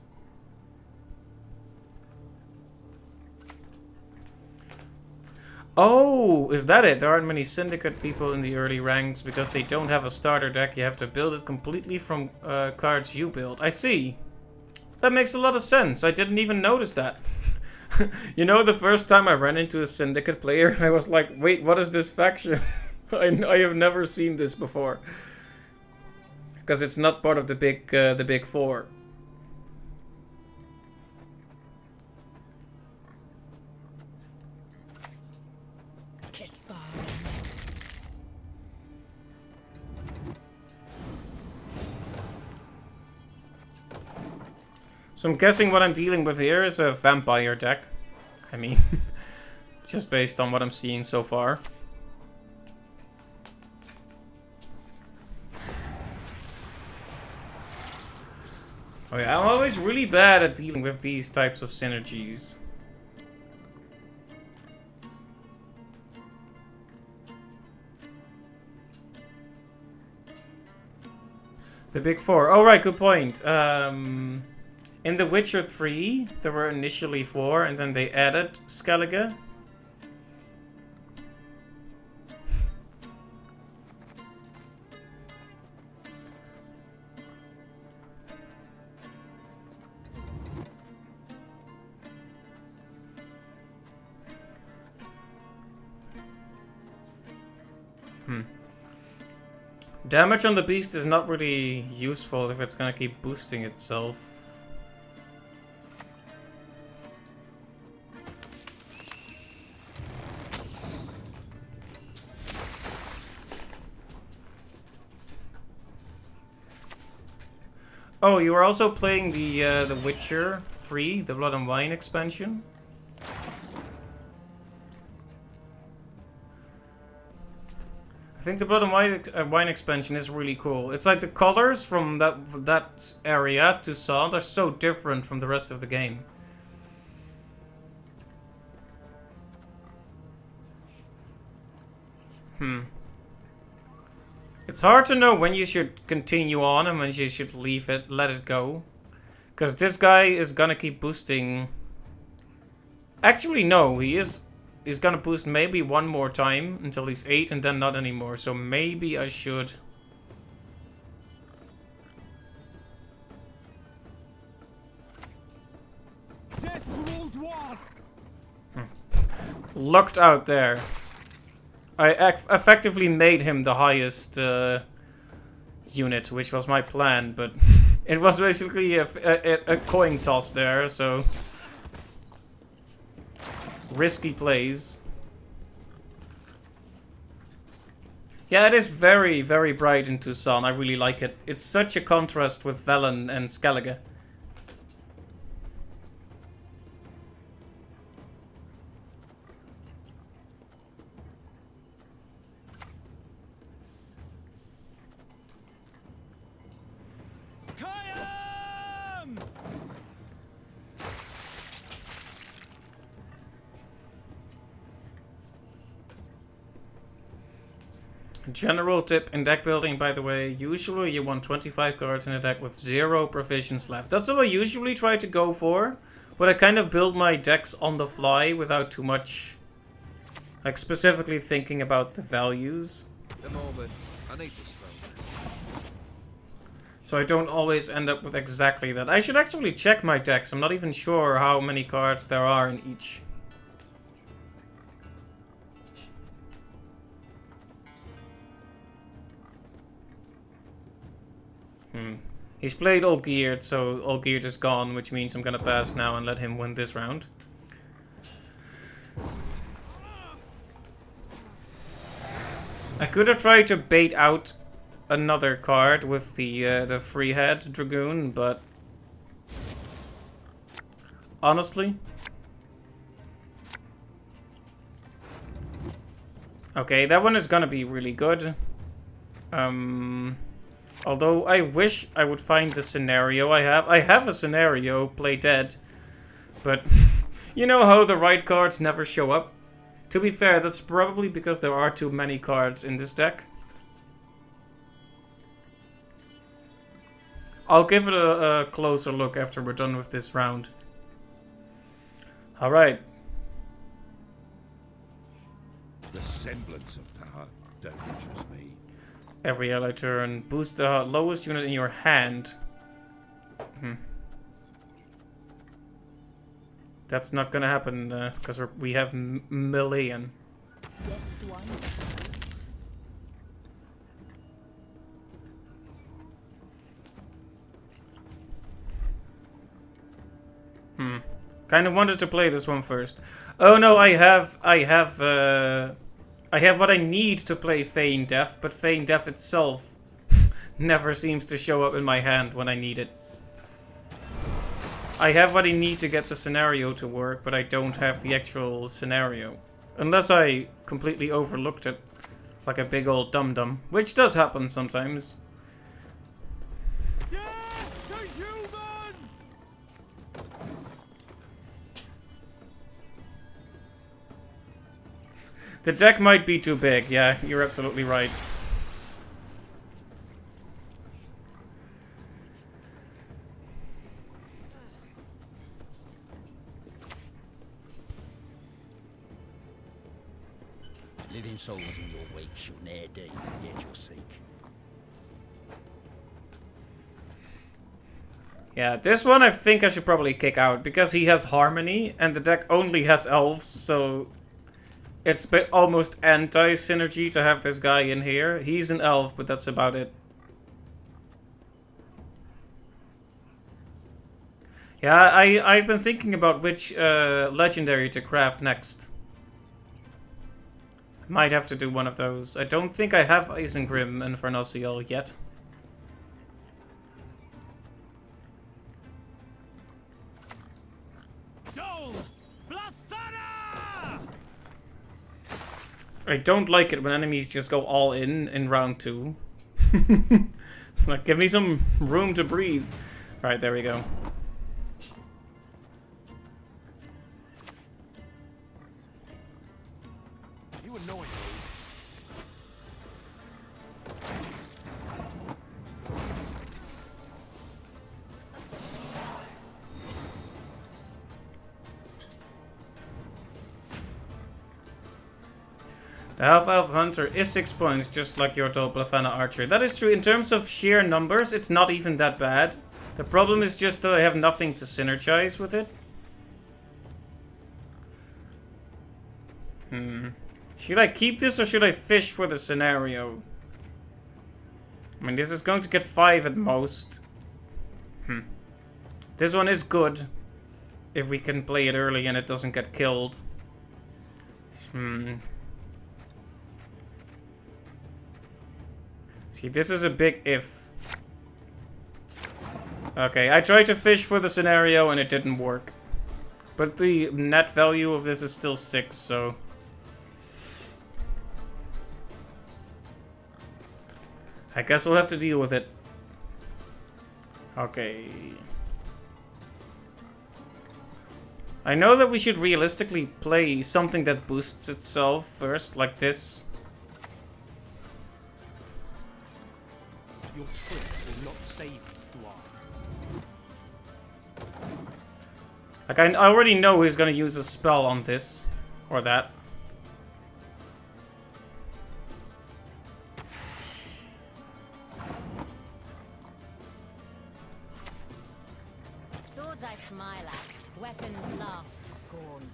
Oh, is that it? There aren't many Syndicate people in the early ranks because they don't have a starter deck. You have to build it completely from cards you build. I see. That makes a lot of sense. I didn't even notice that. You know, the first time I ran into a Syndicate player, I was like, wait, what is this faction? I have never seen this before. Because it's not part of the big four. So I'm guessing what I'm dealing with here is a vampire deck. I mean, just based on what I'm seeing so far. Oh yeah, I'm always really bad at dealing with these types of synergies. The big four. Oh right, good point. In The Witcher 3, there were initially 4, and then they added Skellige. Damage on the beast is not really useful if it's gonna keep boosting itself. Oh, you are also playing the Witcher 3, the Blood and Wine expansion? I think the Blood and Wine expansion is really cool. It's like the colors from that area to Sand are so different from the rest of the game. It's hard to know when you should continue on and when you should leave it, let it go. Because this guy is gonna keep boosting. Actually, no, he's gonna boost maybe one more time until he's 8 and then not anymore. So maybe I should. Death to Old One! Locked out there. I effectively made him the highest unit, which was my plan, but it was basically a coin toss there, so risky plays. Yeah, it is very, very bright in Tucson. I really like it. It's such a contrast with Velen and Skellige. Kayam! General tip in deck building, by the way, usually you want 25 cards in a deck with 0 provisions left. That's what I usually try to go for, but I kind of build my decks on the fly without too much, like, specifically thinking about the values. A moment. I need to smoke. So I don't always end up with exactly that. I should actually check my decks. I'm not even sure how many cards there are in each. He's played all geared, so all geared is gone, which means I'm gonna pass now and let him win this round. I could have tried to bait out another card with the free head Dragoon, but honestly, okay, that one is gonna be really good. Although I wish I would find the scenario I have. I have a scenario, play dead, but you know how the right cards never show up? To be fair, that's probably because there are too many cards in this deck. I'll give it a closer look after we're done with this round. Alright. The semblance of power don't interest me. Every ally turn. Boost the lowest unit in your hand. That's not gonna happen because we have million. Yes, one. Kind of wanted to play this one first. Oh no, I have what I need to play Feign Death, but Feign Death itself never seems to show up in my hand when I need it. I have what I need to get the scenario to work, but I don't have the actual scenario. Unless I completely overlooked it, like a big old dum-dum, which does happen sometimes. Death to humans! The deck might be too big, yeah, you're absolutely right. Living souls in your wake shall ne'er deign forget your seek. Yeah, this one I think I should probably kick out, because he has Harmony, and the deck only has Elves, so it's almost anti-synergy to have this guy in here. He's an Elf, but that's about it. Yeah, I've been thinking about which legendary to craft next. Might have to do one of those. I don't think I have Isengrim and Vernosiel yet. Dole! Blathana! I don't like it when enemies just go all in round 2. It's like, give me some room to breathe. Right, there we go. You annoy me. The Half-Elf Hunter is 6 points, just like your Blathana Archer. That is true. In terms of sheer numbers, it's not even that bad. The problem is just that I have nothing to synergize with it. Should I keep this or should I fish for the scenario? I mean, this is going to get 5 at most. This one is good. If we can play it early and it doesn't get killed. See, this is a big if. Okay, I tried to fish for the scenario and it didn't work. But the net value of this is still 6, so... I guess we'll have to deal with it. Okay. I know that we should realistically play something that boosts itself first, like this. Your tricks will not save you, Dwarf. Like, I already know he's gonna use a spell on this. Or that. Swords I smile at, weapons laugh to scorn.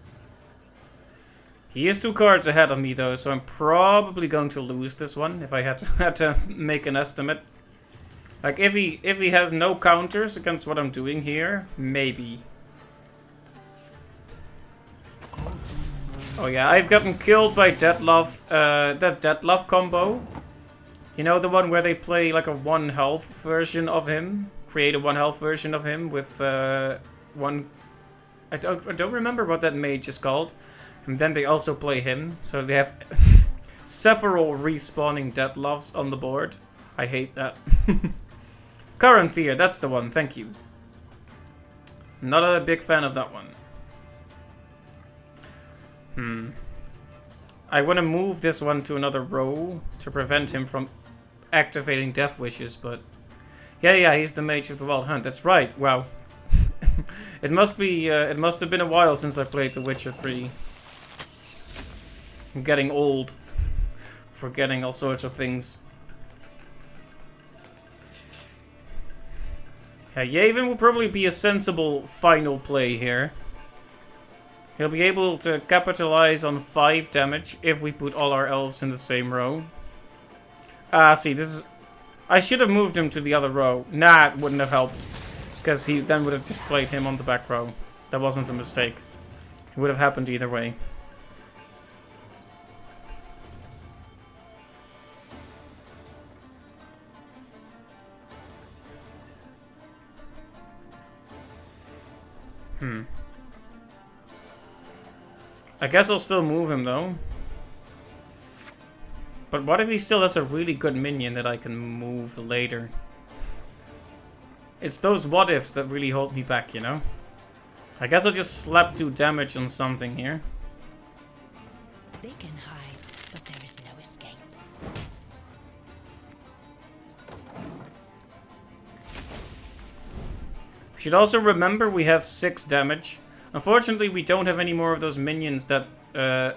He is 2 cards ahead of me though, so I'm probably going to lose this one if I had to make an estimate. Like, if he has no counters against what I'm doing here, maybe. Oh yeah, I've gotten killed by Deadlove, that Deadlove combo. You know, the one where they play like a 1 health version of him? Create a 1 health version of him with one... I don't remember what that mage is called. And then they also play him, so they have several respawning Deadloves on the board. I hate that. Current Fear, that's the one, thank you. Not a big fan of that one. I want to move this one to another row to prevent him from activating Death Wishes, but... Yeah, he's the Mage of the Wild Hunt, that's right, wow. It must have been a while since I played The Witcher 3. I'm getting old. Forgetting all sorts of things. Yeah, Yavin will probably be a sensible final play here. He'll be able to capitalize on 5 damage if we put all our elves in the same row. See, this is... I should have moved him to the other row. Nah, it wouldn't have helped. Because he then would have just played him on the back row. That wasn't a mistake. It would have happened either way. I guess I'll still move him though. But what if he still has a really good minion that I can move later? It's those what ifs that really hold me back, you know? I guess I'll just slap 2 damage on something here. They can hide, but there is no escape. We should also remember we have 6 damage. Unfortunately, we don't have any more of those minions that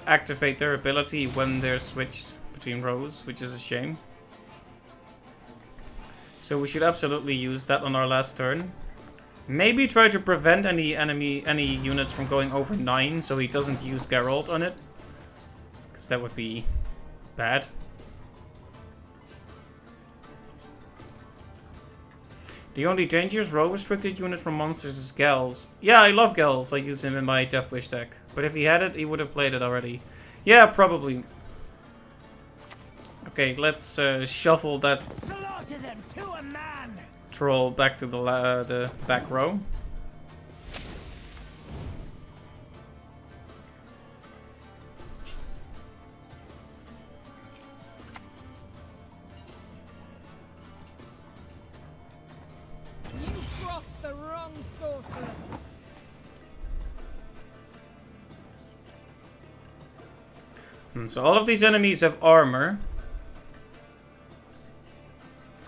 activate their ability when they're switched between rows, which is a shame. So we should absolutely use that on our last turn. Maybe try to prevent any units from going over 9, so he doesn't use Geralt on it. Because that would be bad. The only dangerous row restricted unit from monsters is Gels. Yeah, I love Gels. I use him in my Death Wish deck. But if he had it, he would have played it already. Yeah, probably. Okay, let's shuffle that Slaughter them to a man! troll back to the back row. So all of these enemies have armor.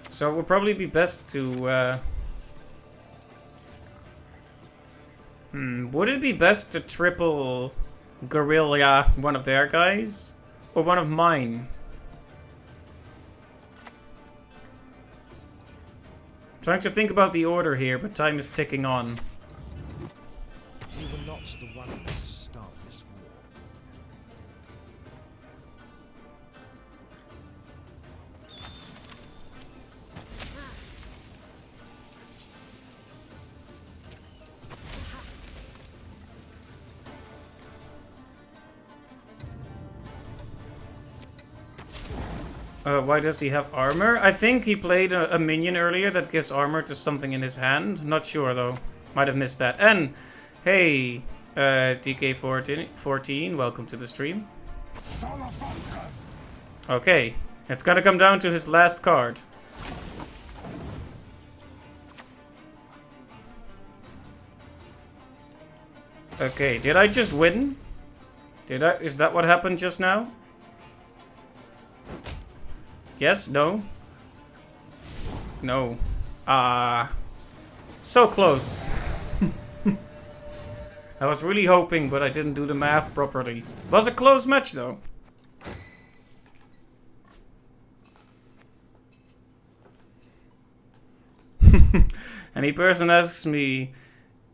So it would probably be best to... would it be best to triple Guerrilla one of their guys? Or one of mine? Trying to think about the order here, but time is ticking on. We were not the ones to start this war. Why does he have armor? I think he played a minion earlier that gives armor to something in his hand. Not sure though. Might have missed that. And, hey, DK14, welcome to the stream. Okay, it's gotta come down to his last card. Okay, did I just win? Is that what happened just now? Yes? No? No. So close. I was really hoping, but I didn't do the math properly. Was a close match, though. Any person asks me,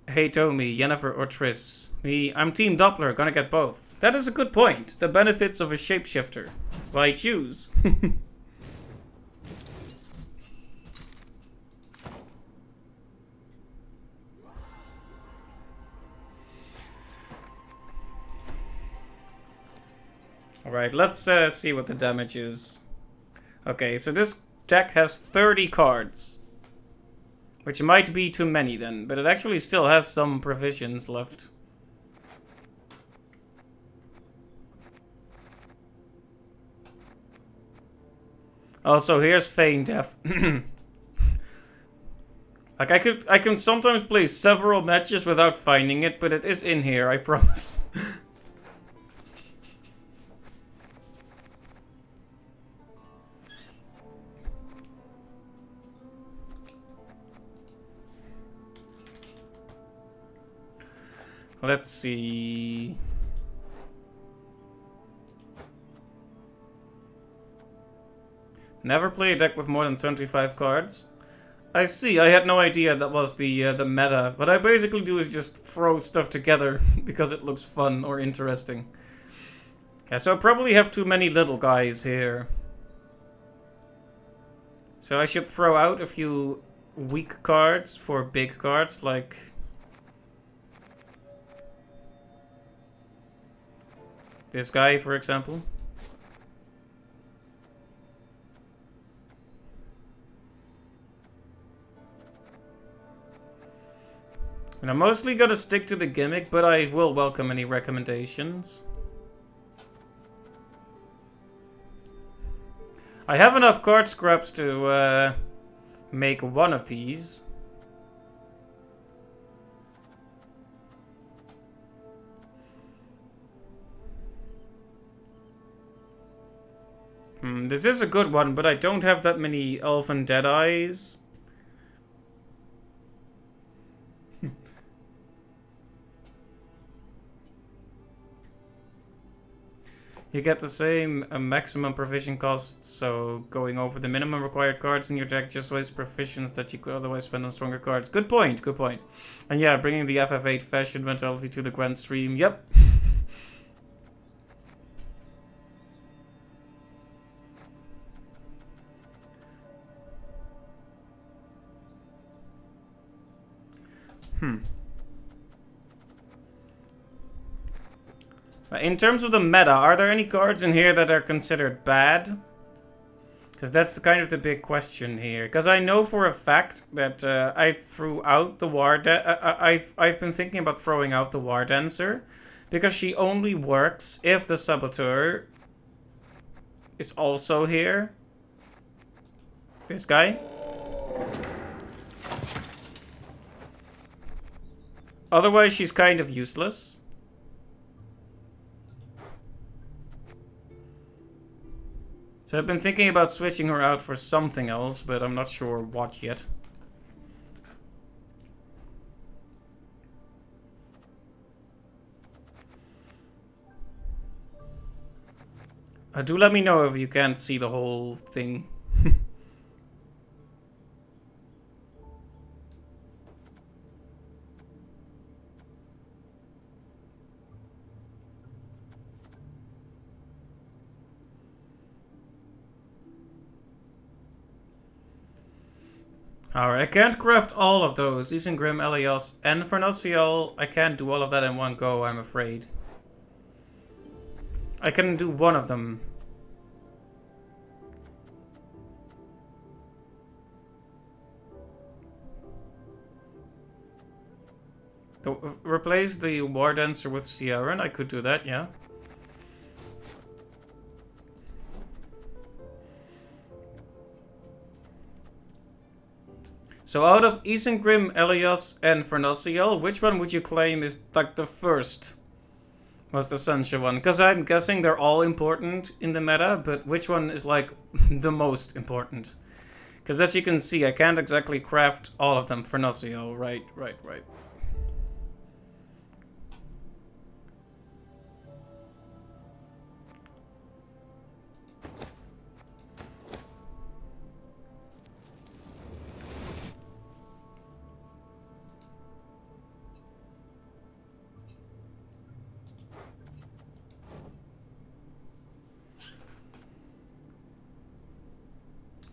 hey Tommy, Jennifer or Triss? Me, I'm Team Doppler, gonna get both. That is a good point. The benefits of a shapeshifter. Why choose? Alright, let's see what the damage is. Okay, so this deck has 30 cards. Which might be too many then, but it actually still has some provisions left. Also, here's Feign Death. Like, I can sometimes play several matches without finding it, but it is in here, I promise. Let's see. Never play a deck with more than 25 cards. I see, I had no idea that was the meta. What I basically do is just throw stuff together because it looks fun or interesting. Yeah, so I probably have too many little guys here. So I should throw out a few weak cards for big cards, like... this guy, for example. And I'm mostly gonna stick to the gimmick, but I will welcome any recommendations. I have enough card scraps to make one of these. This is a good one, but I don't have that many Elven Deadeyes. You get the same maximum provision cost, so going over the minimum required cards in your deck just wastes provisions that you could otherwise spend on stronger cards. Good point, good point. And yeah, bringing the FF8 fashion mentality to the Gwent stream, yep. In terms of the meta, are there any cards in here that are considered bad? Because that's kind of the big question here. Because I know for a fact that I threw out the I've been thinking about throwing out the War Dancer, because she only works if the Saboteur is also here. This guy. Otherwise, she's kind of useless. So I've been thinking about switching her out for something else, but I'm not sure what yet. Do let me know if you can't see the whole thing. Alright, I can't craft all of those. Isengrim, Elios, and Vernociel. I can't do all of that in one go, I'm afraid. I can do one of them. Replace the War Dancer with Ciaran. I could do that, yeah. So out of Isengrim, Elios, and Vernociel, which one would you claim is like the first? Was the Sancho one? Because I'm guessing they're all important in the meta, but which one is like the most important? Because as you can see, I can't exactly craft all of them for Vernociel. Right.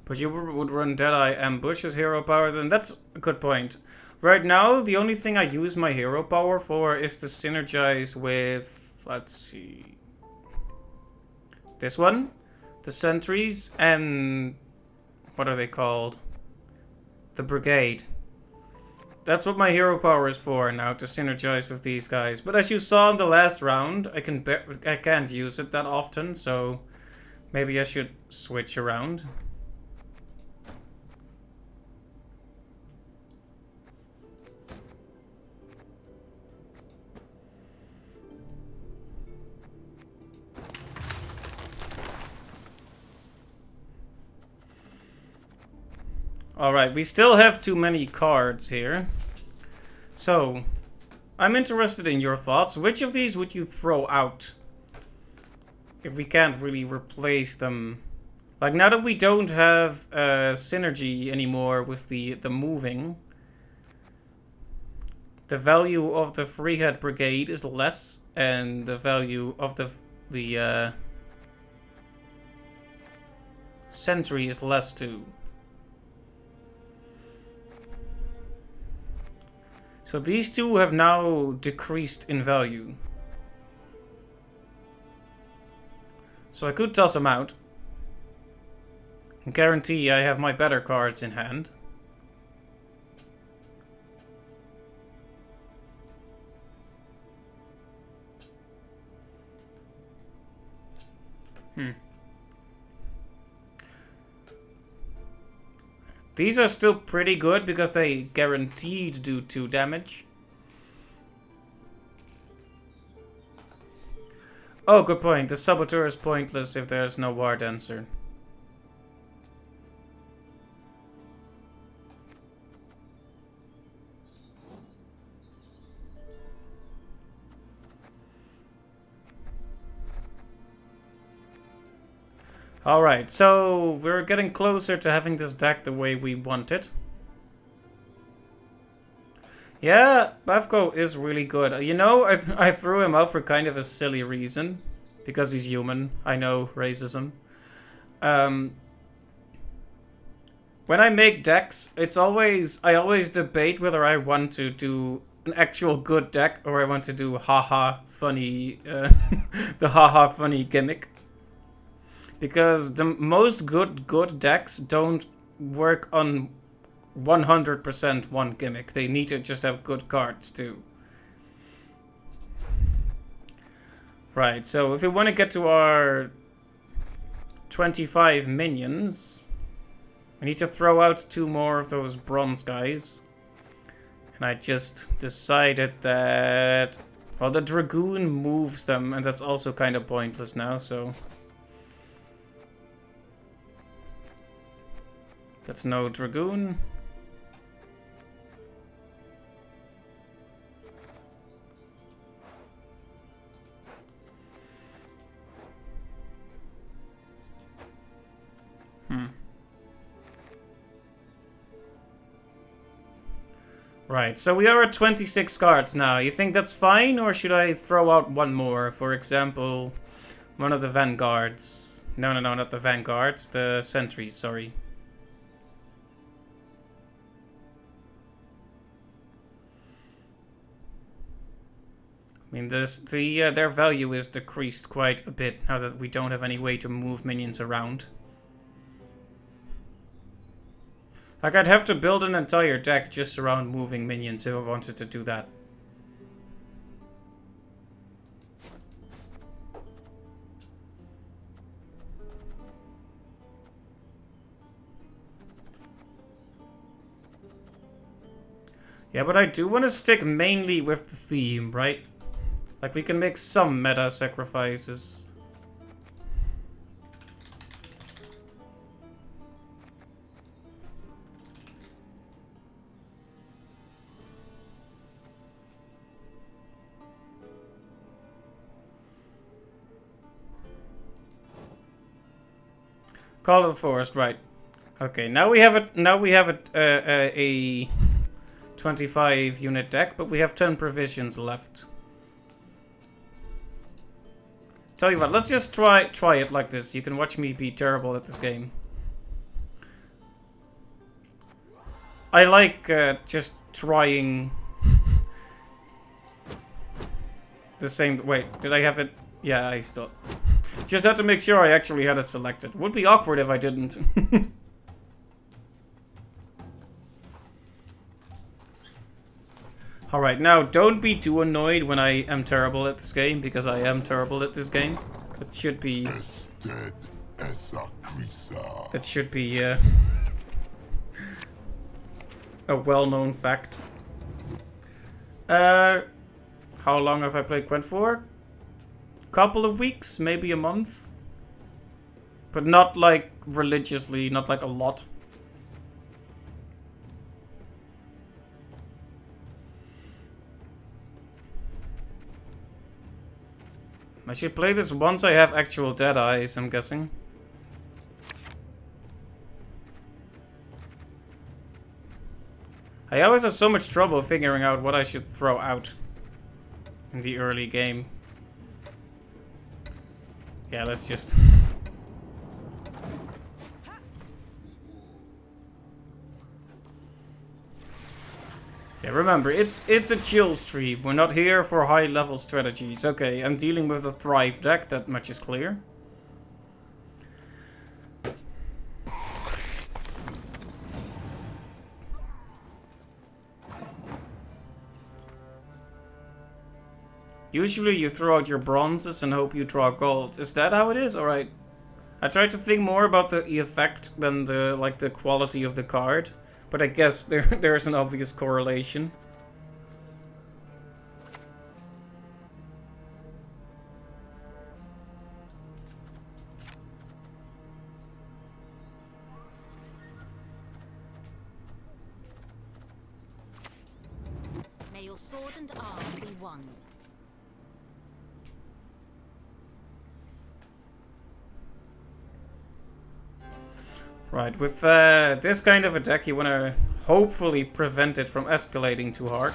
But you would run Deadeye Ambush as hero power, then that's a good point. Right now, the only thing I use my hero power for is to synergize with, let's see, this one, the sentries, and what are they called? The brigade. That's what my hero power is for now, to synergize with these guys. But as you saw in the last round, I can't use it that often, so maybe I should switch around. Alright, we still have too many cards here. So, I'm interested in your thoughts. Which of these would you throw out? If we can't really replace them. Like, now that we don't have synergy anymore with the moving, the value of the Freehead Brigade is less, and the value of the Sentry is less too. So these two have now decreased in value. So I could toss them out. And guarantee I have my better cards in hand. These are still pretty good because they guaranteed do 2 damage. Oh, good point. The Saboteur is pointless if there's no War Dancer. Alright, so we're getting closer to having this deck the way we want it. Yeah, Bavko is really good. You know, I threw him out for kind of a silly reason. Because he's human. I know, racism. When I make decks, I always debate whether I want to do an actual good deck or I want to do haha funny, the haha funny gimmick. Because the most good decks don't work on 100% one gimmick. They need to just have good cards too. Right, so if we want to get to our 25 minions, we need to throw out 2 more of those bronze guys. And I just decided that, well, the Dragoon moves them, and that's also kind of pointless now, so... That's no Dragoon. Right, so we are at 26 cards now. You think that's fine, or should I throw out one more? For example, one of the vanguards. No, not the vanguards. The sentries, sorry. I mean, their value is decreased quite a bit now that we don't have any way to move minions around. Like, I'd have to build an entire deck just around moving minions if I wanted to do that. Yeah, but I do want to stick mainly with the theme, right? Like, we can make some meta sacrifices. Call of the Forest, right? Okay, now we have a 25 unit deck, but we have 10 provisions left. Tell you what, let's just try it like this. You can watch me be terrible at this game. I like just trying the same. Wait, did I have it? Yeah, I still. Just had to make sure I actually had it selected. Would be awkward if I didn't. Alright, now don't be too annoyed when I am terrible at this game, because I am terrible at this game. It should be... That should be a well-known fact. How long have I played Gwent for? Couple of weeks, maybe a month. But not like religiously, not like a lot. I should play this once I have actual dead eyes, I'm guessing. I always have so much trouble figuring out what I should throw out in the early game. Yeah, let's just... Yeah, remember, it's a chill stream. We're not here for high level strategies. Okay, I'm dealing with a Thrive deck, that much is clear. Usually you throw out your bronzes and hope you draw gold. Is that how it is? Alright. I tried to think more about the effect than the quality of the card. But I guess there's an obvious correlation. May your sword and arm be one. Right, with this kind of a deck, you want to hopefully prevent it from escalating too hard.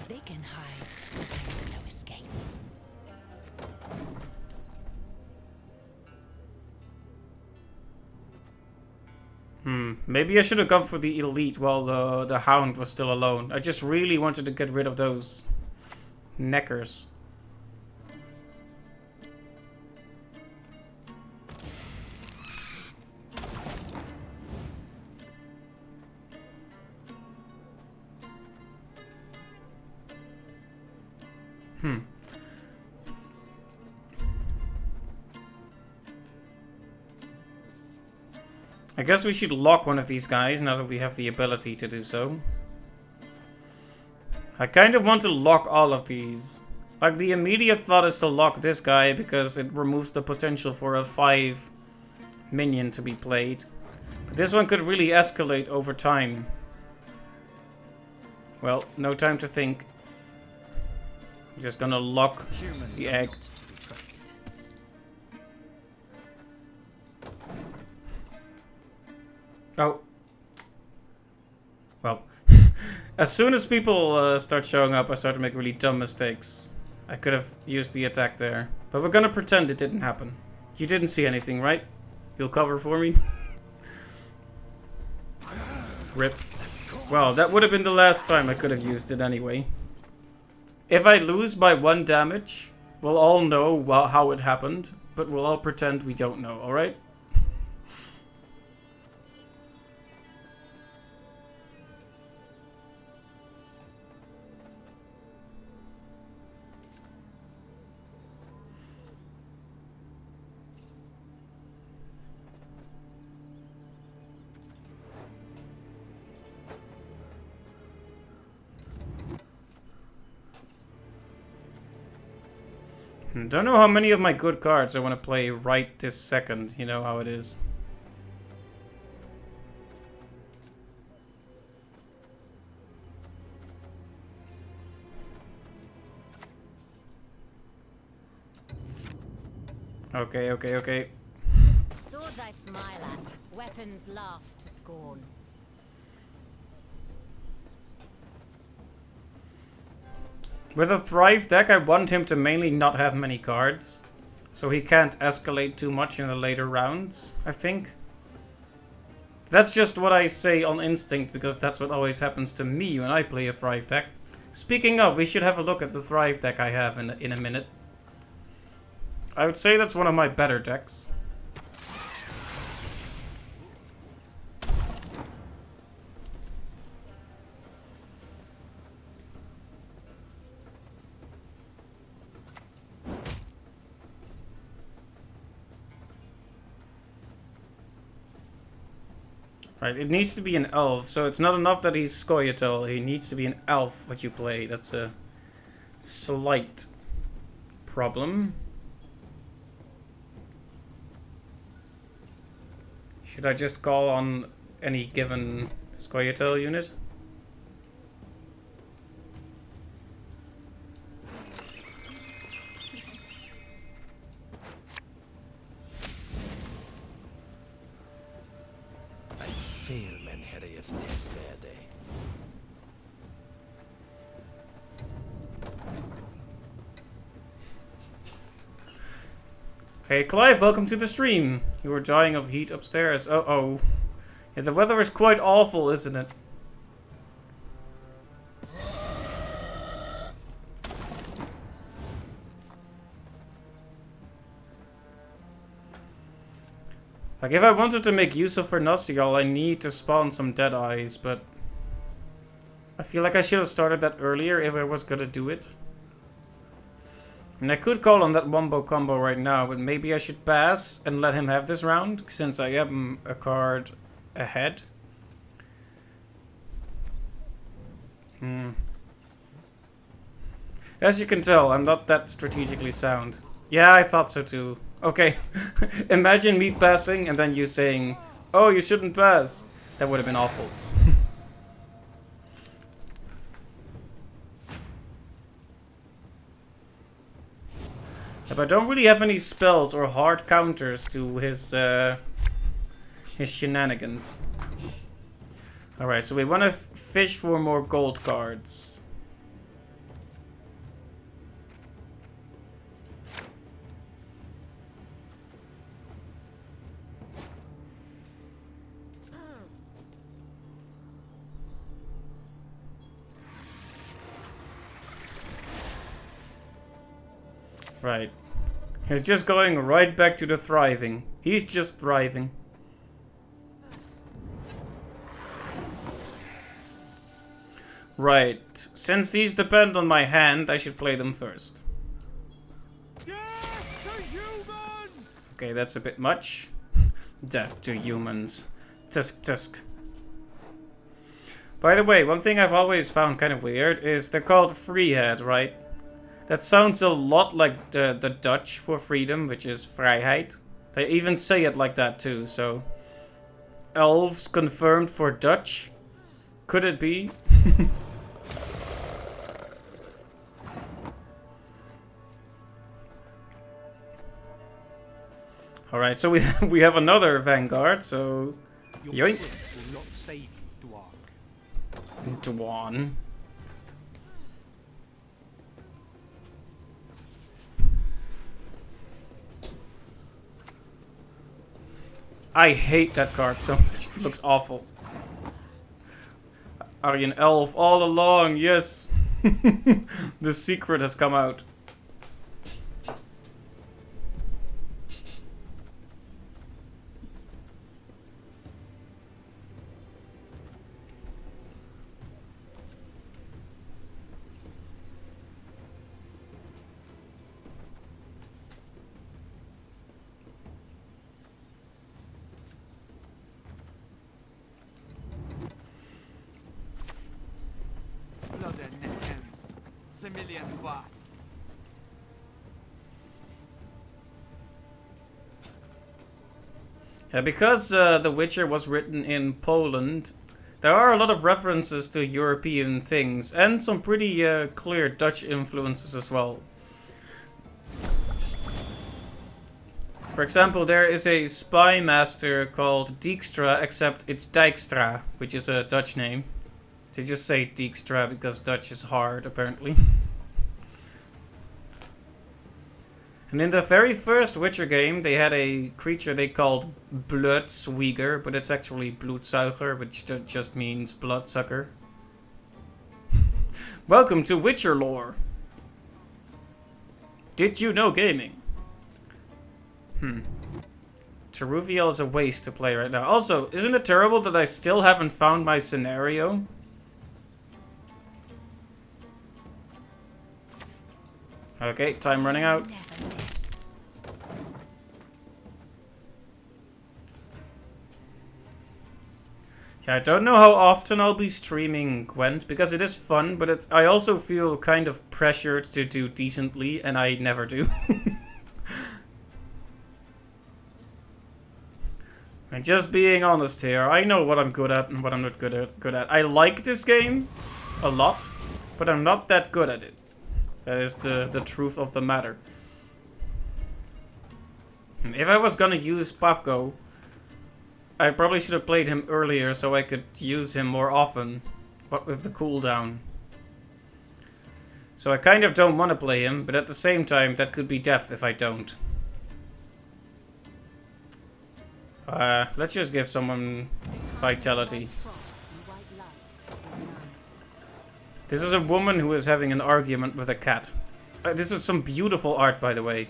They can hide, but there's no escape. Maybe I should have gone for the elite while the hound was still alone. I just really wanted to get rid of those neckers. I guess we should lock one of these guys now that we have the ability to do so. I kind of want to lock all of these. Like, the immediate thought is to lock this guy because it removes the potential for a 5 minion to be played. But this one could really escalate over time. Well, no time to think. I'm just gonna lock the egg. Oh. Well. As soon as people start showing up, I start to make really dumb mistakes. I could have used the attack there. But we're gonna pretend it didn't happen. You didn't see anything, right? You'll cover for me? Rip. Well, that would have been the last time I could have used it anyway. If I lose by 1 damage, we'll all know how it happened, but we'll all pretend we don't know, alright? Don't know how many of my good cards I want to play right this second. You know how it is. Okay. Swords I smile at, weapons laugh to scorn. With a Thrive deck, I want him to mainly not have many cards. So he can't escalate too much in the later rounds, I think. That's just what I say on instinct, because that's what always happens to me when I play a Thrive deck. Speaking of, we should have a look at the Thrive deck I have in a minute. I would say that's one of my better decks. Right, it needs to be an elf, so it's not enough that he's Scoia'tael, he needs to be an elf what you play. That's a slight problem. Should I just call on any given Scoia'tael unit? Hey Clive, welcome to the stream. You were dying of heat upstairs. Uh-oh. Yeah, the weather is quite awful, isn't it? Like, if I wanted to make use of Vernassia, I need to spawn some Deadeyes, but I feel like I should have started that earlier if I was gonna do it. And I could call on that Wombo combo right now, but maybe I should pass and let him have this round, since I am a card ahead. As you can tell, I'm not that strategically sound. Yeah, I thought so too. Okay, imagine me passing and then you saying, oh, you shouldn't pass. That would have been awful. But I don't really have any spells or hard counters to his shenanigans. Alright, so we want to fish for more gold cards. Right. He's just going right back to the thriving. He's just thriving. Right. Since these depend on my hand, I should play them first. Okay, that's a bit much. Death to humans. Tisk tisk. By the way, one thing I've always found kind of weird is they're called freehead, right? That sounds a lot like the Dutch for freedom, which is vrijheid. They even say it like that too, so... Elves confirmed for Dutch? Could it be? Alright, so we have another vanguard, so... Your Yoink. wits will not save you, Dwan. Dwan. I hate that card so much. It looks awful. Are you an elf all along? Yes. The secret has come out. Because The Witcher was written in Poland, there are a lot of references to European things and some pretty clear Dutch influences as well. For example, there is a spy master called Dijkstra, except it's Dijkstra, which is a Dutch name. They just say Dijkstra because Dutch is hard, apparently. And in the very first Witcher game, they had a creature they called Bloodsuiger, but it's actually Bloedzuiger, which just means bloodsucker. Welcome to Witcher lore. Did you know gaming? Teruviel is a waste to play right now. Also, isn't it terrible that I still haven't found my scenario? Okay, time running out. Never miss. Yeah, I don't know how often I'll be streaming Gwent, because it is fun, but I also feel kind of pressured to do decently, and I never do. And just being honest here, I know what I'm good at and what I'm not good at. I like this game a lot, but I'm not that good at it. That is the truth of the matter. If I was gonna use Pavko, I probably should have played him earlier so I could use him more often. What with the cooldown. So I kind of don't want to play him, but at the same time that could be death if I don't. Let's just give someone vitality. This is a woman who is having an argument with a cat. This is some beautiful art, by the way.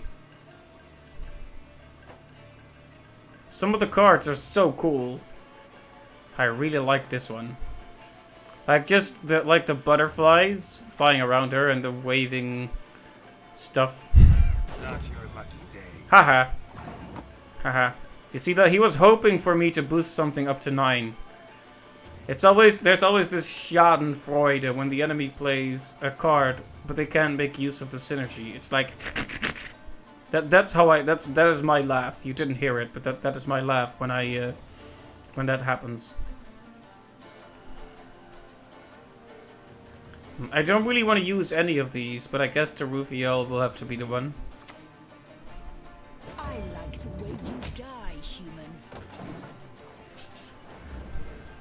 Some of the cards are so cool. I really like this one. Like just the butterflies flying around her and the waving stuff. Not your lucky day. Haha. Haha. You see that he was hoping for me to boost something up to 9. There's always this Schadenfreude when the enemy plays a card, but they can't make use of the synergy. It's like that is my laugh. You didn't hear it, but that is my laugh when when that happens. I don't really want to use any of these, but I guess Teruviel will have to be the one. I like the way you die, human.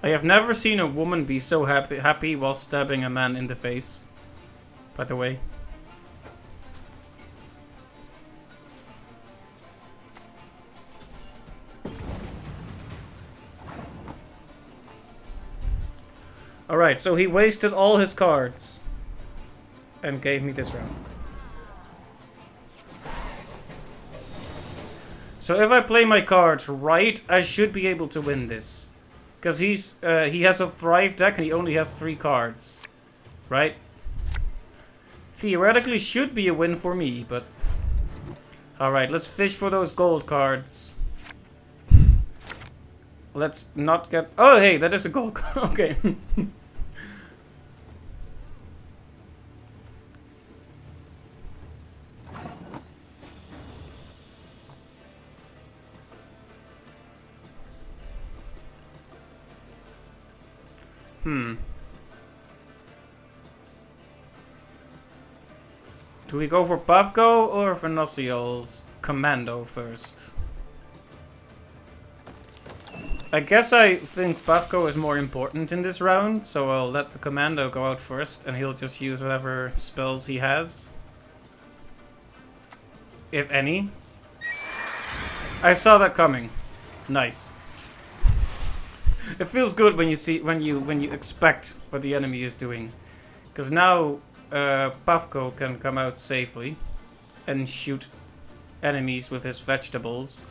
I have never seen a woman be so happy while stabbing a man in the face. By the way. Alright, so he wasted all his cards. And gave me this round. So if I play my cards right, I should be able to win this. Because he has a Thrive deck and he only has 3 cards. Right? Theoretically should be a win for me, but... Alright, let's fish for those gold cards. Let's not get... Oh, hey, that is a gold. Okay. Do we go for Pavko or Venosiel's Commando first? I guess I think Pavko is more important in this round, so I'll let the Commando go out first and he'll just use whatever spells he has. If any. I saw that coming. Nice. It feels good when you see when you expect what the enemy is doing. Because now Pavko can come out safely and shoot enemies with his vegetables.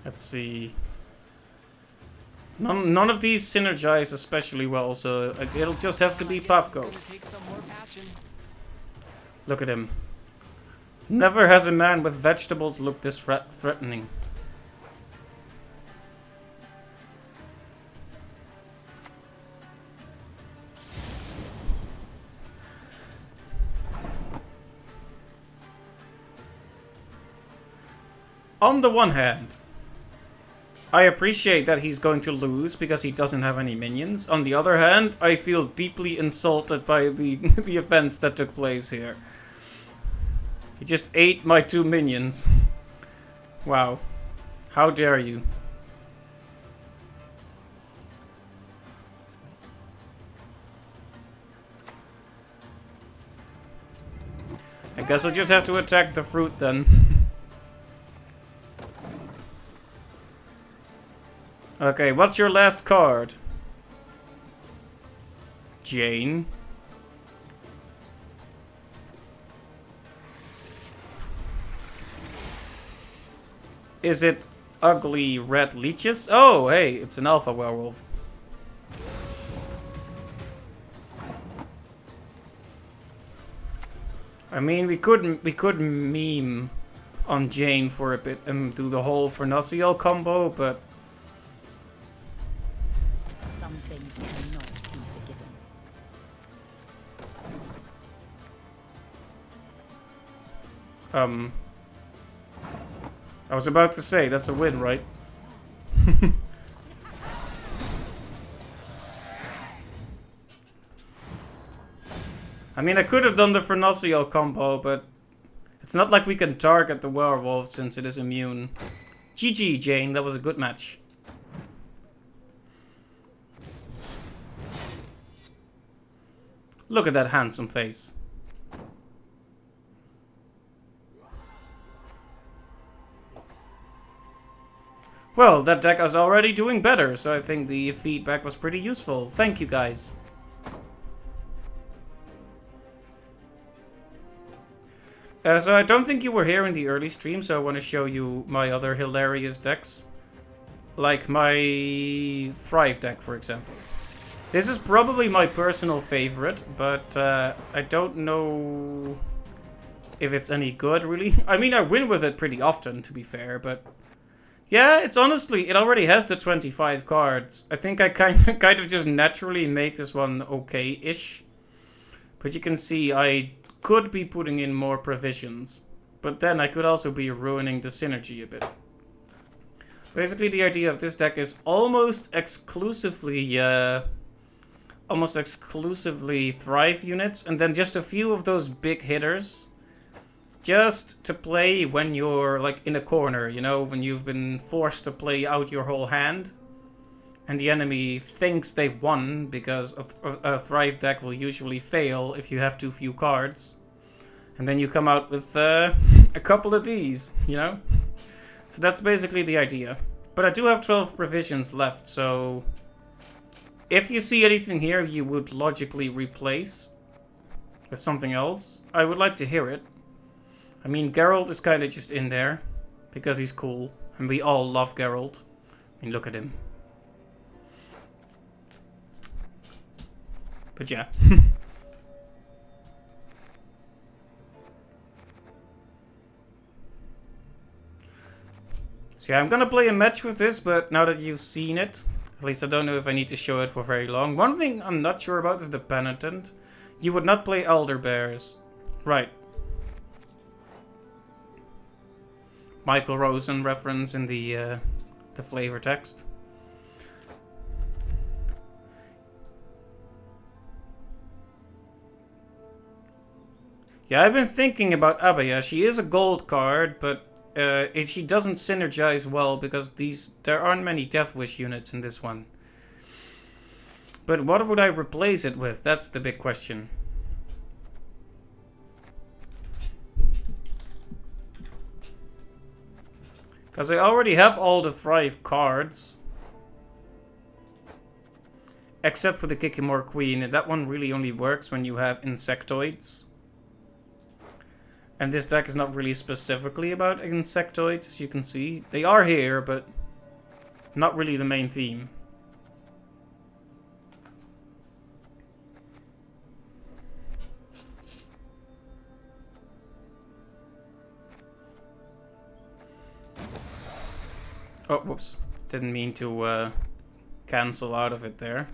Let's see. None of these synergize especially well, so it'll just have to be Pavko. Look at him. Never has a man with vegetables looked this threatening. On the one hand, I appreciate that he's going to lose because he doesn't have any minions. On the other hand, I feel deeply insulted by the the events that took place here. He just ate my 2 minions. Wow. How dare you? I guess we'll just have to attack the fruit then. Okay, what's your last card? Jane. Is it ugly red leeches? Oh, hey, it's an alpha werewolf. I mean, we could meme on Jane for a bit and do the whole Vernosiel combo, but Some things cannot be forgiven. I was about to say, that's a win, right? I mean, I could have done the Vernosiel combo, but it's not like we can target the werewolf since it is immune. GG, Jane, that was a good match. Look at that handsome face. Well, that deck is already doing better, so I think the feedback was pretty useful. Thank you, guys. So I don't think you were here in the early stream, so I want to show you my other hilarious decks. Like my Thrive deck, for example. This is probably my personal favorite, but I don't know if it's any good, really. I mean, I win with it pretty often, to be fair, but yeah, it's honestly, it already has the 25 cards. I think I kind of just naturally made this one okay-ish. But you can see I could be putting in more provisions, but then I could also be ruining the synergy a bit. Basically, the idea of this deck is almost exclusively Thrive units, and then just a few of those big hitters. Just to play when you're like in a corner, you know, when you've been forced to play out your whole hand. And the enemy thinks they've won because a Thrive deck will usually fail if you have too few cards. And then you come out with a couple of these, you know? So that's basically the idea. But I do have 12 provisions left, so if you see anything here you would logically replace with something else, I would like to hear it. I mean, Geralt is kind of just in there because he's cool, and we all love Geralt. I mean, look at him. But yeah. So yeah, I'm gonna play a match with this, but now that you've seen it, at least I don't know if I need to show it for very long. One thing I'm not sure about is the Penitent. You would not play Elder Bears. Right. Michael Rosen reference in the flavor text. Yeah, I've been thinking about Abaya. She is a gold card, but she doesn't synergize well because there aren't many Death Wish units in this one. But what would I replace it with? That's the big question. Because I already have all the 5 cards. Except for the Kikimor Queen, and that one really only works when you have insectoids. And this deck is not really specifically about insectoids, as you can see. They are here, but not really the main theme. Oh, whoops. Didn't mean to cancel out of it there.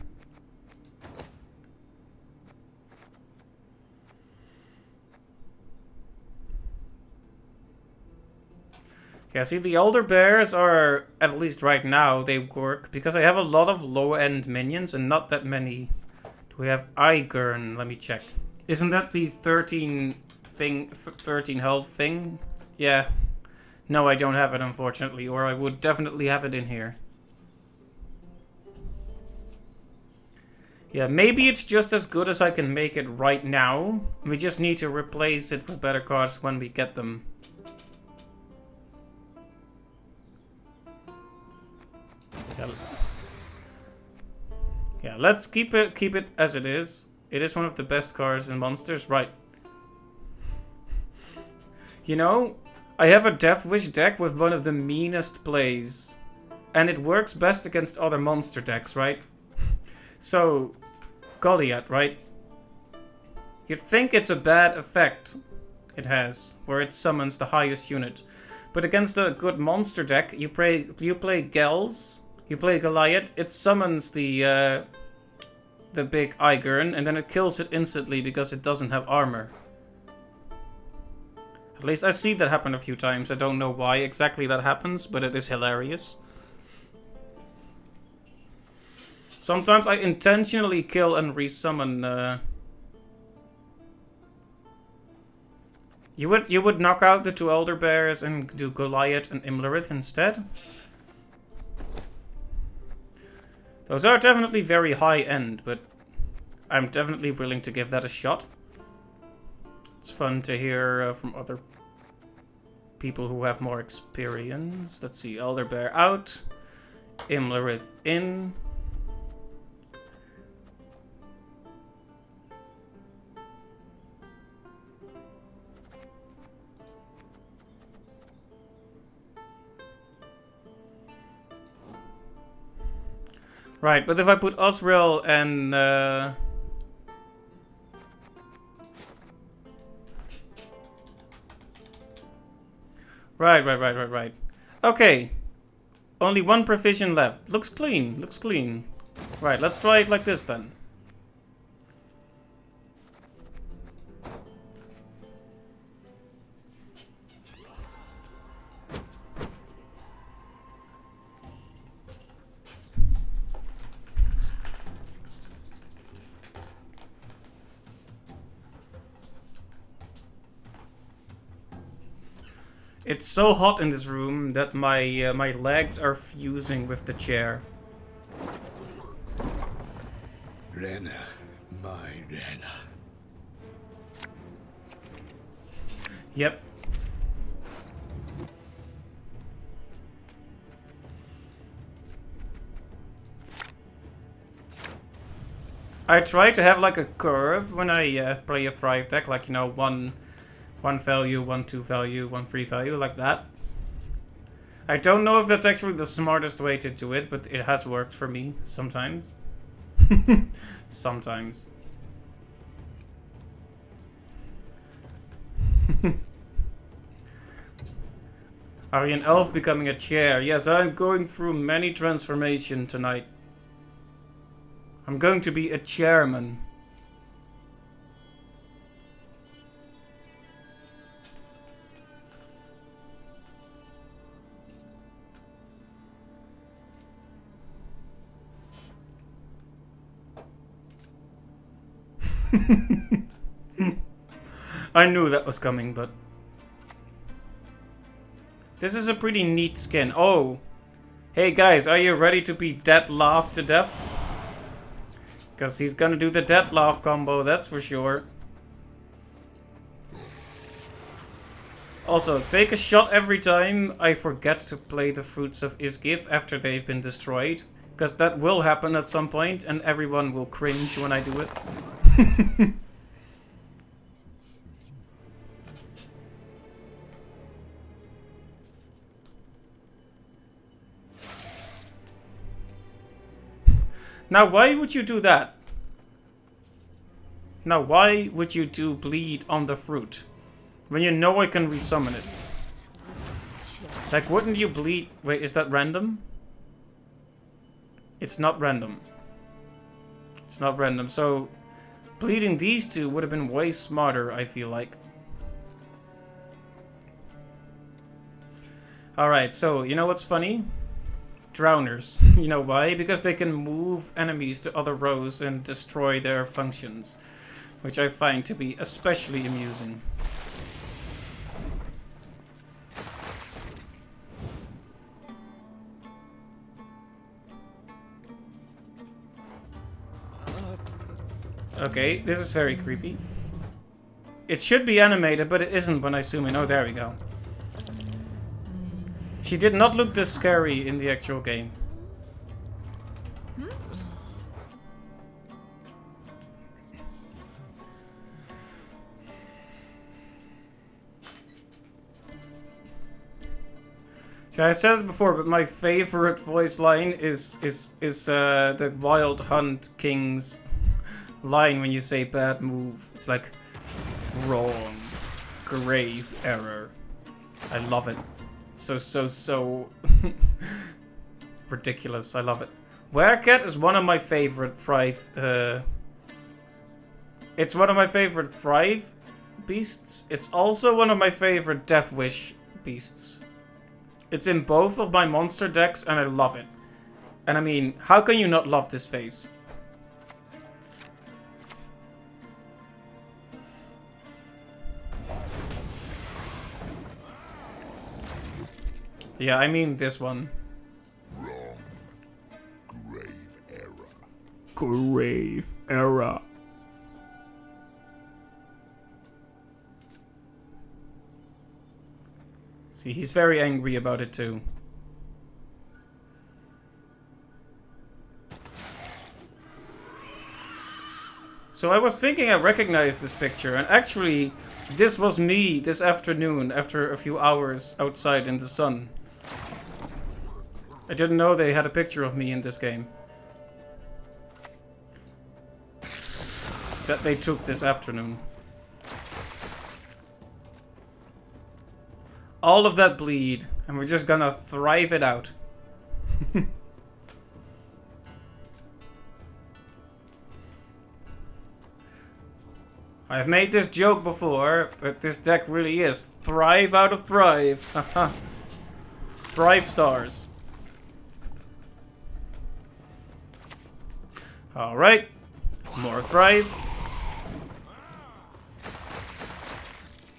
Yeah, see, the Elder Bears are, at least right now, they work because I have a lot of low-end minions and not that many. Do we have Igern? Let me check. Isn't that the 13 health thing? Yeah. No, I don't have it, unfortunately, or I would definitely have it in here. Yeah, maybe it's just as good as I can make it right now. We just need to replace it with better cards when we get them. Yeah, let's keep it as it is. It is one of the best cards in Monsters, right? You know, I have a Death Wish deck with one of the meanest plays. And it works best against other monster decks, right? So, Goliath, right? You'd think it's a bad effect it has, where it summons the highest unit. But against a good monster deck, you play Gels, you play Goliath, it summons the big Igern, and then it kills it instantly because it doesn't have armor. At least I've seen that happen a few times. I don't know why exactly that happens, but it is hilarious. Sometimes I intentionally kill and resummon. You would knock out the 2 Elder Bears and do Goliath and Imlerith instead? Those are definitely very high end, but I'm definitely willing to give that a shot. It's fun to hear from other people who have more experience. Let's see, Elder Bear out, Imlerith in. Right, but if I put Osriel and Right. Okay. Only 1 provision left. Looks clean, looks clean. Right, let's try it like this then. It's so hot in this room that my my legs are fusing with the chair. Rena, my Rena. Yep. I try to have like a curve when I play a Thrive deck, like, you know, one value, 1 2 value, 1 3 value, like that. I don't know if that's actually the smartest way to do it, but it has worked for me sometimes. Sometimes. Are you an elf becoming a chair? Yes, I'm going through many transformation tonight. I'm going to be a chairman. I knew that was coming, but... This is a pretty neat skin. Oh! Hey guys, are you ready to be dead laugh to death? Because he's gonna do the dead laugh combo, that's for sure. Also, take a shot every time I forget to play the Fruits of Isgith after they've been destroyed. Because that will happen at some point and everyone will cringe when I do it. Now, why would you do that? Now, why would you do bleed on the fruit? When you know I can resummon it. Like, wouldn't you bleed... Wait, is that random? It's not random. It's not random, so... Bleeding these two would have been way smarter, I feel like. Alright, so, you know what's funny? Drowners. You know why? Because they can move enemies to other rows and destroy their functions. Which I find to be especially amusing. Okay, this is very creepy. It should be animated, but it isn't when I zoom in. Oh, there we go. She did not look this scary in the actual game. So I said it before, but my favorite voice line is the Wild Hunt King's line when you say bad move. It's like wrong, grave error. I love it. So ridiculous. I love it. Werecat is one of my favorite Thrive. It's one of my favorite Thrive beasts. It's also one of my favorite Death Wish beasts. It's in both of my monster decks and I love it. And I mean, how can you not love this face? Yeah, I mean this one. Wrong. Grave error. Grave error. See, he's very angry about it too. So I was thinking I recognized this picture, and actually, this was me this afternoon after a few hours outside in the sun. I didn't know they had a picture of me in this game. That they took this afternoon. All of that bleed, and we're just gonna thrive it out. I've made this joke before, but this deck really is thrive out of thrive. Thrive stars. Alright, more thrive.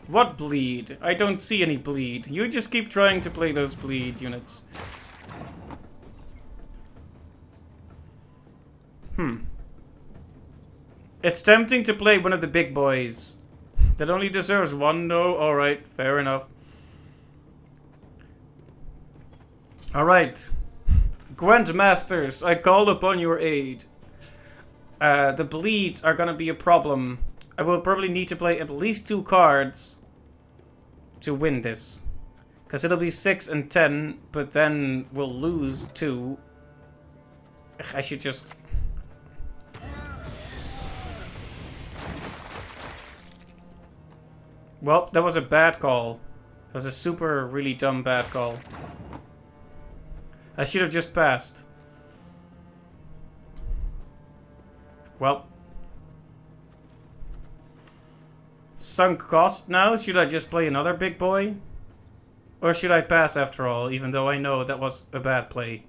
What bleed? I don't see any bleed. You just keep trying to play those bleed units. It's tempting to play one of the big boys. That only deserves one, though. Alright, fair enough. Alright. Gwent Masters, I call upon your aid. The bleeds are gonna be a problem. I will probably need to play at least 2 cards to win this. Because it'll be 6 and 10, but then we'll lose 2. I should just... Well, that was a bad call. That was a super, really dumb, bad call. I should have just passed. Well. Sunk cost now? Should I just play another big boy? Or should I pass after all, even though I know that was a bad play?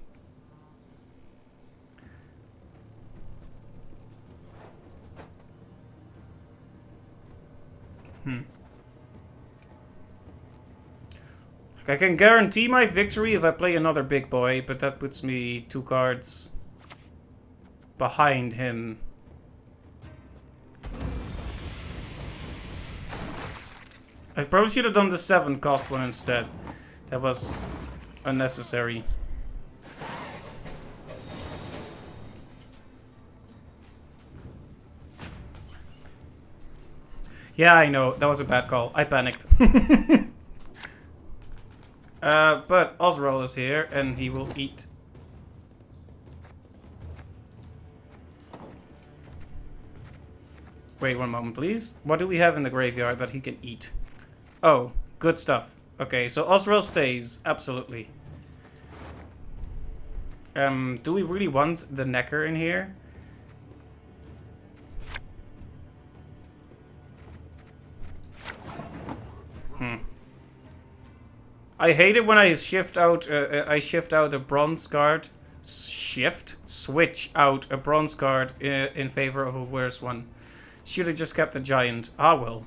I can guarantee my victory if I play another big boy, but that puts me 2 cards behind him. I probably should have done the 7 cost one instead. That was unnecessary. Yeah, I know. That was a bad call. I panicked. But Osrol is here, and he will eat. Wait one moment, please. What do we have in the graveyard that he can eat? Oh, good stuff. Okay, so Osrol stays. Absolutely. Do we really want the Necker in here? I hate it when I shift out a bronze card. Switch out a bronze card in favor of a worse one. Should have just kept the giant. Ah well.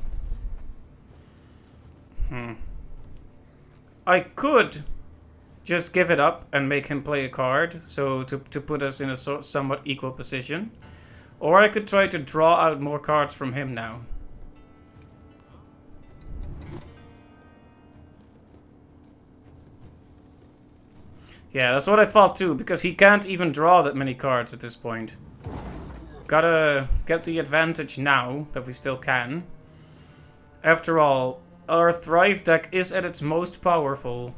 I could just give it up and make him play a card, so to put us in a somewhat equal position. Or I could try to draw out more cards from him now. Yeah, that's what I thought too, because he can't even draw that many cards at this point. Gotta get the advantage now, that we still can. After all, our Thrive deck is at its most powerful.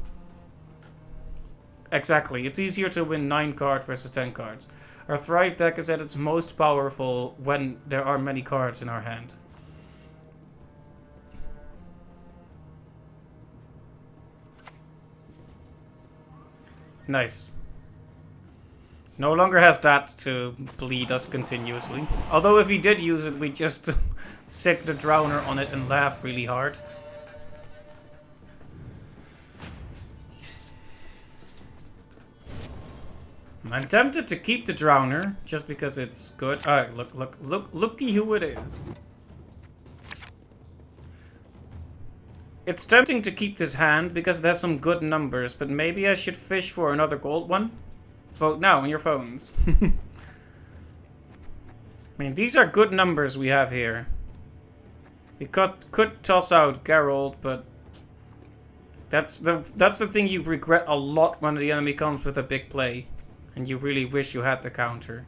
Exactly, it's easier to win 9 cards versus 10 cards. Our Thrive deck is at its most powerful when there are many cards in our hand. Nice. No longer has that to bleed us continuously. Although if he did use it, we'd just sick the Drowner on it and laugh really hard. I'm tempted to keep the Drowner, just because it's good. Alright, looky who it is. It's tempting to keep this hand because it has some good numbers, but maybe I should fish for another gold one? Vote now on your phones. I mean, these are good numbers we have here. We could toss out Geralt, but that's the thing you regret a lot when the enemy comes with a big play. And you really wish you had the counter.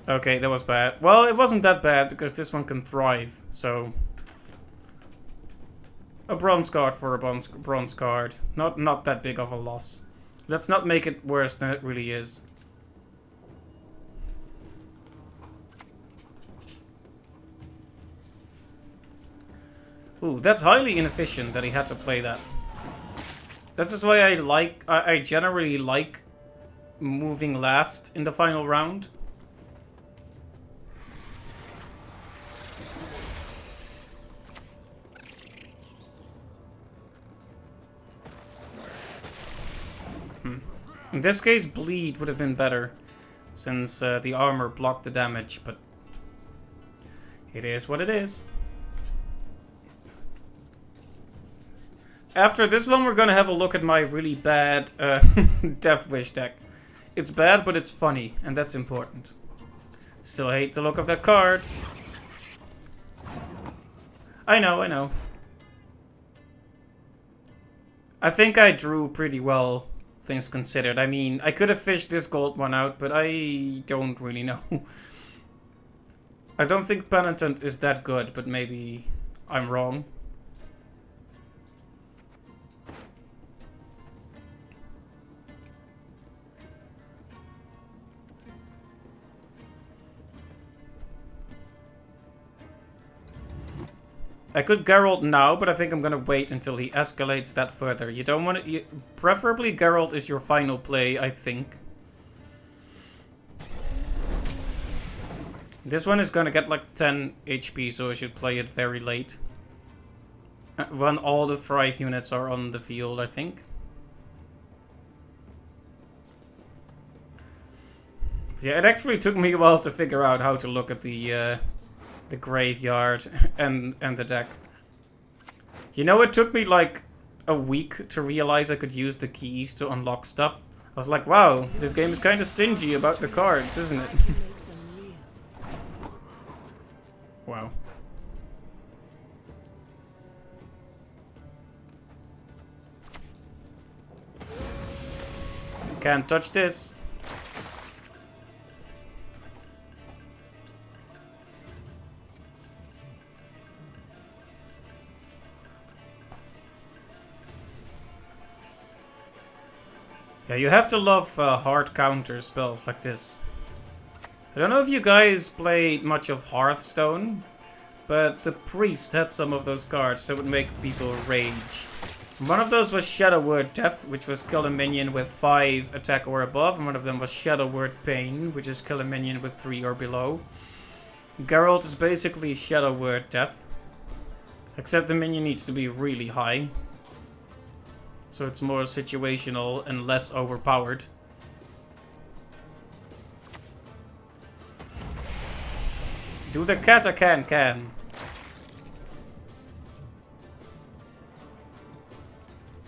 Okay, that was bad. Well, it wasn't that bad because this one can thrive, so... A bronze card for a bronze card. Not that big of a loss. Let's not make it worse than it really is. Ooh, that's highly inefficient that he had to play that. This is why I generally like moving last in the final round. In this case, bleed would have been better, since the armor blocked the damage, but it is what it is. After this one, we're gonna have a look at my really bad Death Wish deck. It's bad, but it's funny, and that's important. Still hate the look of that card. I know. I think I drew pretty well, things considered. I mean, I could have fished this gold one out, but I don't really know. I don't think Penitent is that good, but maybe I'm wrong. I could Geralt now, but I think I'm gonna wait until he escalates that further. You don't want to... Preferably Geralt is your final play, I think. This one is gonna get like 10 HP, so I should play it very late. When all the Thrive units are on the field, I think. Yeah, it actually took me a while to figure out how to look at the graveyard and the deck. You know, it took me like a week to realize I could use the keys to unlock stuff. I was like, wow, this game is kind of stingy about the cards, isn't it? Wow. Can't touch this. Yeah, you have to love hard counter spells like this. I don't know if you guys played much of Hearthstone, but the priest had some of those cards that would make people rage. One of those was Shadow Word Death, which was kill a minion with 5 attack or above, and one of them was Shadow Word Pain, which is kill a minion with 3 or below. Geralt is basically Shadow Word Death, except the minion needs to be really high. So it's more situational and less overpowered. Do the kata can.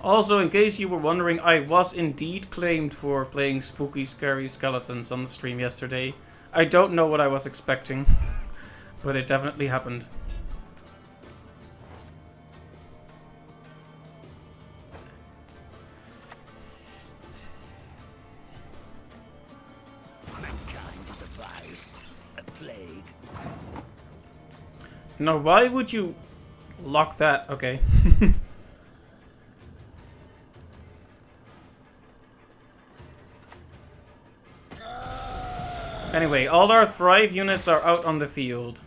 Also, in case you were wondering, I was indeed claimed for playing spooky, scary skeletons on the stream yesterday. I don't know what I was expecting, but it definitely happened. Now, why would you lock that? Okay. Anyway, all our Thrive units are out on the field.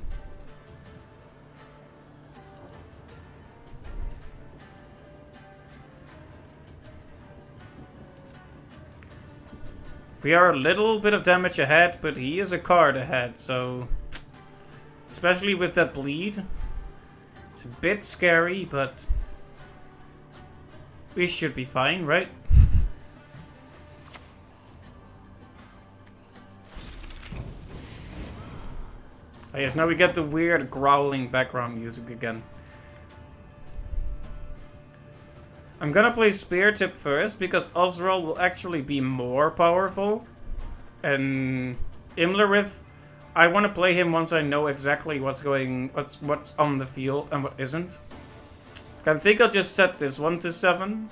We are a little bit of damage ahead, but he is a card ahead, so... Especially with that bleed. It's a bit scary, but... we should be fine, right? Oh yes, now we get the weird growling background music again. I'm gonna play Spear Tip first, because Osrol will actually be more powerful. And Imlerith, I want to play him once I know exactly what's on the field and what isn't. I think I'll just set this 1 to 7.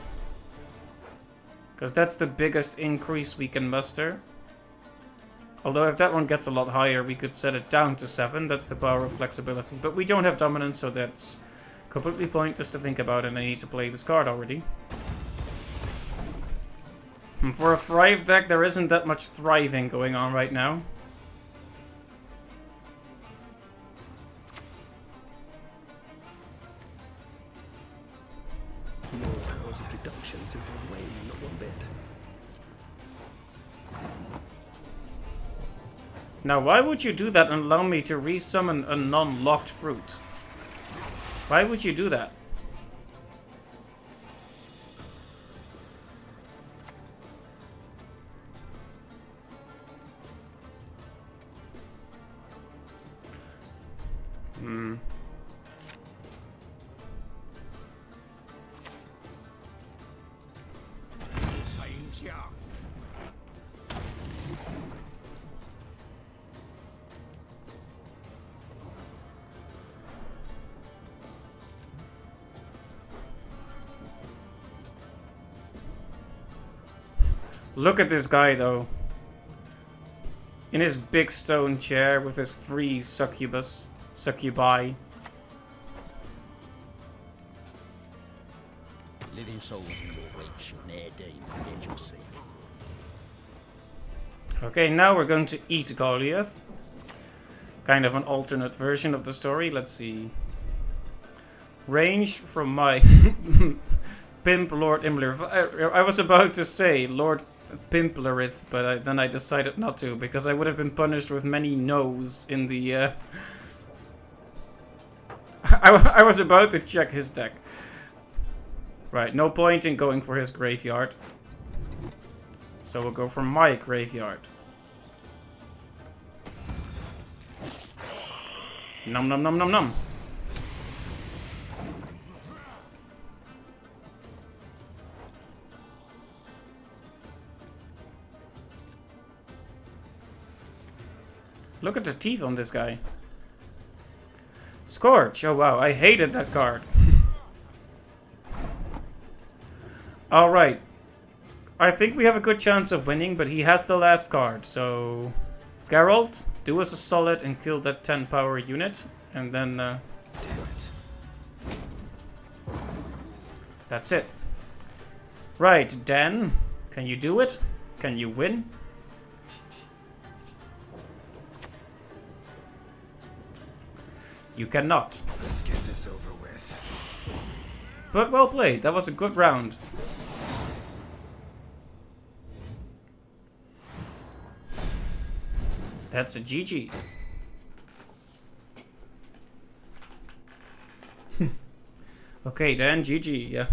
Because that's the biggest increase we can muster. Although if that one gets a lot higher, we could set it down to 7. That's the power of flexibility. But we don't have dominance, so that's completely pointless to think about, and I need to play this card already. And for a Thrive deck, there isn't that much thriving going on right now. Your powers of deduction seem to have waned not one bit. Now, why would you do that and allow me to resummon a non-locked fruit? Why would you do that? Look at this guy, though. In his big stone chair with his 3 succubi. Living souls in your wake shall ne'er deign forget your sake. Okay, now we're going to eat Goliath. Kind of an alternate version of the story. Let's see. Range from my Pimp Lord Imlerith. I was about to say Lord Pimplerith, but then I decided not to, because I would have been punished with many no's in the... I was about to check his deck. Right, no point in going for his graveyard. So we'll go for my graveyard. Nom nom nom nom nom. Look at the teeth on this guy. Scorch! Oh wow, I hated that card. Alright. I think we have a good chance of winning, but he has the last card, so... Geralt, do us a solid and kill that 10 power unit, and then... Damn it. That's it. Right, Dan, can you do it? Can you win? You cannot. Let's get this over with. But well played, that was a good round. That's a GG. Okay, then GG, yeah.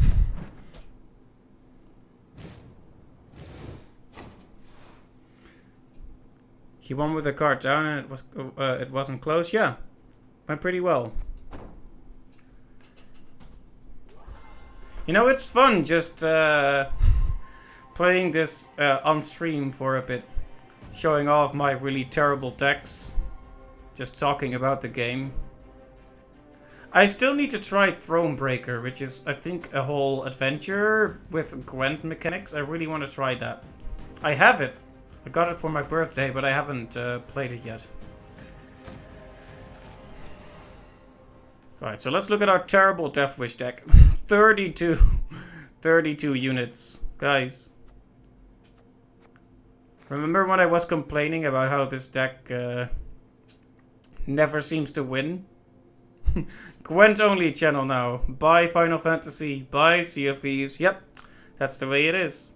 He won with a card down and it wasn't close, yeah. Went pretty well. You know, it's fun just playing this on stream for a bit. Showing off my really terrible decks. Just talking about the game. I still need to try Thronebreaker, which is, I think, a whole adventure with Gwent mechanics. I really want to try that. I have it. I got it for my birthday, but I haven't played it yet. Right, so let's look at our terrible Death Wish deck. 32 units. Guys. Remember when I was complaining about how this deck never seems to win? Gwent only channel now. Buy Final Fantasy. Buy Sea of Thieves. Yep, that's the way it is.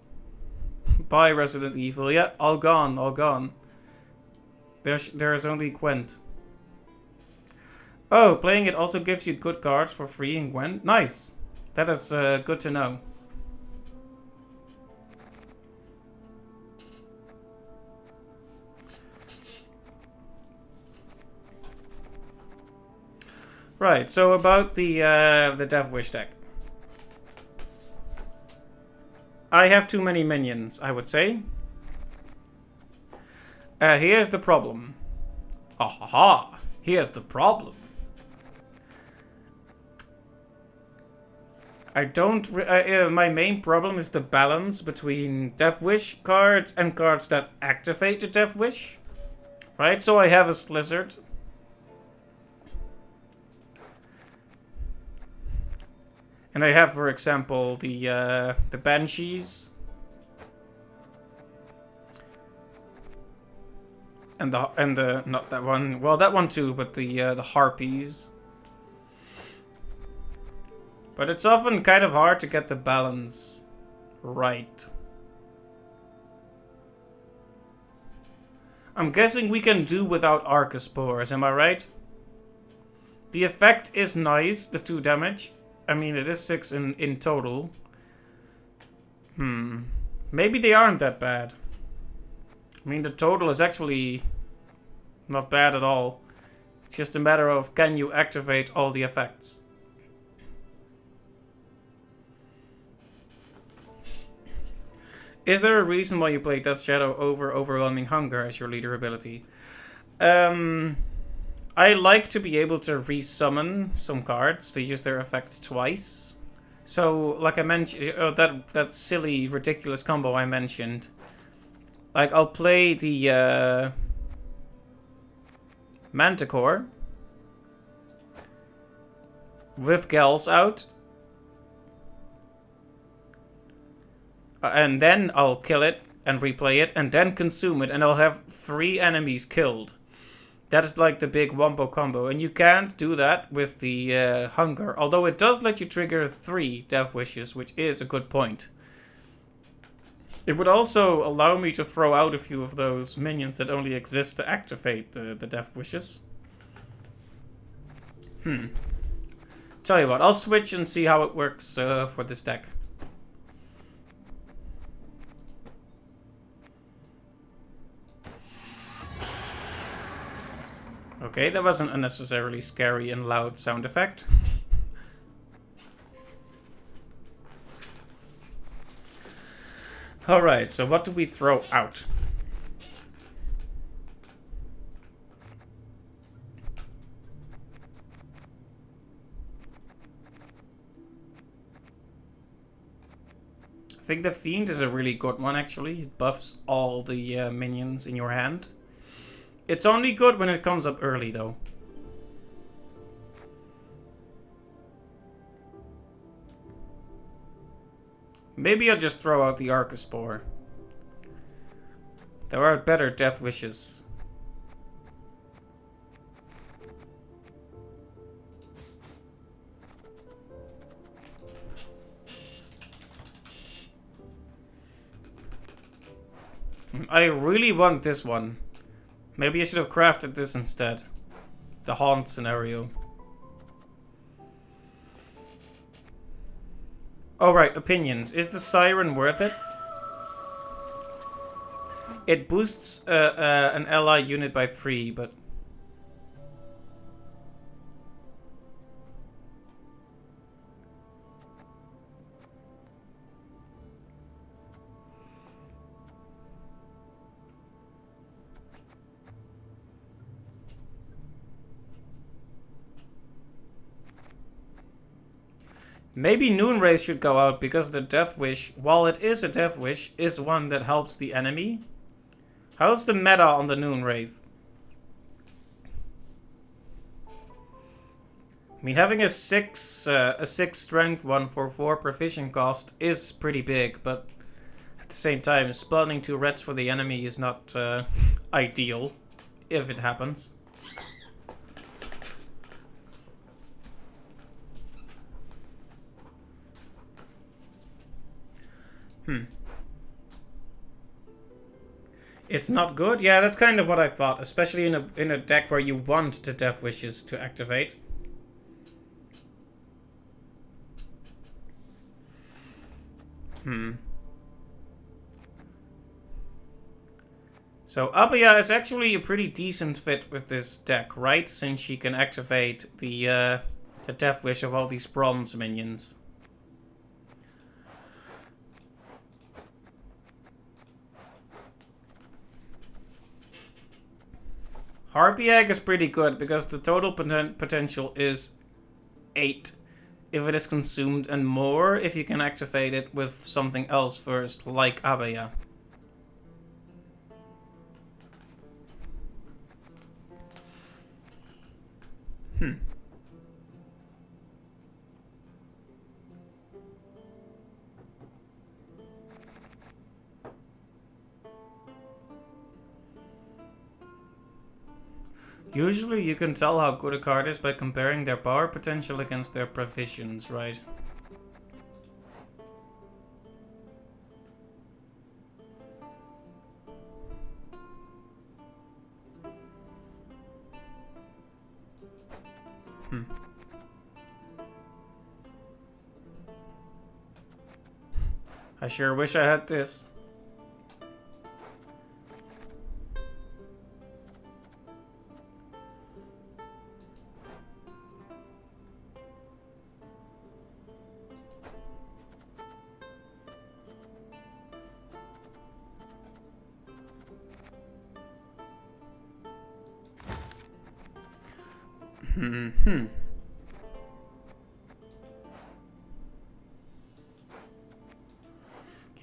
Buy Resident Evil. Yeah, all gone, all gone. There's only Gwent. Oh, playing it also gives you good cards for free in Gwent. Nice. That is good to know. Right, so about the Death Wish deck. I have too many minions, I would say. Here's the problem. Ha ha ha! Here's the problem. I don't... my main problem is the balance between Death Wish cards and cards that activate the Death Wish. Right, so I have a Slizzard. And I have, for example, the Banshees. And the not that one. Well, that one too, but the Harpies. But it's often kind of hard to get the balance right. I'm guessing we can do without Arcaspores, am I right? The effect is nice, the 2 damage. I mean, it is 6 in total. Maybe they aren't that bad. I mean, the total is actually not bad at all. It's just a matter of, can you activate all the effects? Is there a reason why you play Death Shadow over Overwhelming Hunger as your leader ability? I like to be able to resummon some cards to use their effects twice. So, like I mentioned, that silly, ridiculous combo I mentioned. Like, I'll play the Manticore with Gals out. And then I'll kill it and replay it and then consume it, and I'll have 3 enemies killed. That is like the big wombo combo, and you can't do that with the hunger. Although it does let you trigger 3 death wishes, which is a good point. It would also allow me to throw out a few of those minions that only exist to activate the death wishes. Tell you what, I'll switch and see how it works for this deck. Okay, that wasn't unnecessarily scary and loud sound effect. Alright, so what do we throw out? I think the Fiend is a really good one, actually. It buffs all the minions in your hand. It's only good when it comes up early, though. Maybe I'll just throw out the Arcaspore. There are better death wishes. I really want this one. Maybe I should have crafted this instead. The Haunt scenario. Alright, opinions. Is the Siren worth it? It boosts an ally unit by 3, but... Maybe Noonwraith should go out because the Death Wish, while it is a Death Wish, is one that helps the enemy. How's the meta on the Noonwraith? I mean, having a 6 strength one for 4 provision cost is pretty big, but at the same time, spawning 2 reds for the enemy is not ideal, if it happens. It's not good? Yeah, that's kind of what I thought, especially in a deck where you want the Death Wishes to activate. So Abaya is actually a pretty decent fit with this deck, right? Since she can activate the Death Wish of all these bronze minions. Harpy Egg is pretty good because the total potential is 8 if it is consumed and more if you can activate it with something else first, like Abaya. Usually you can tell how good a card is by comparing their power potential against their provisions, right? I sure wish I had this.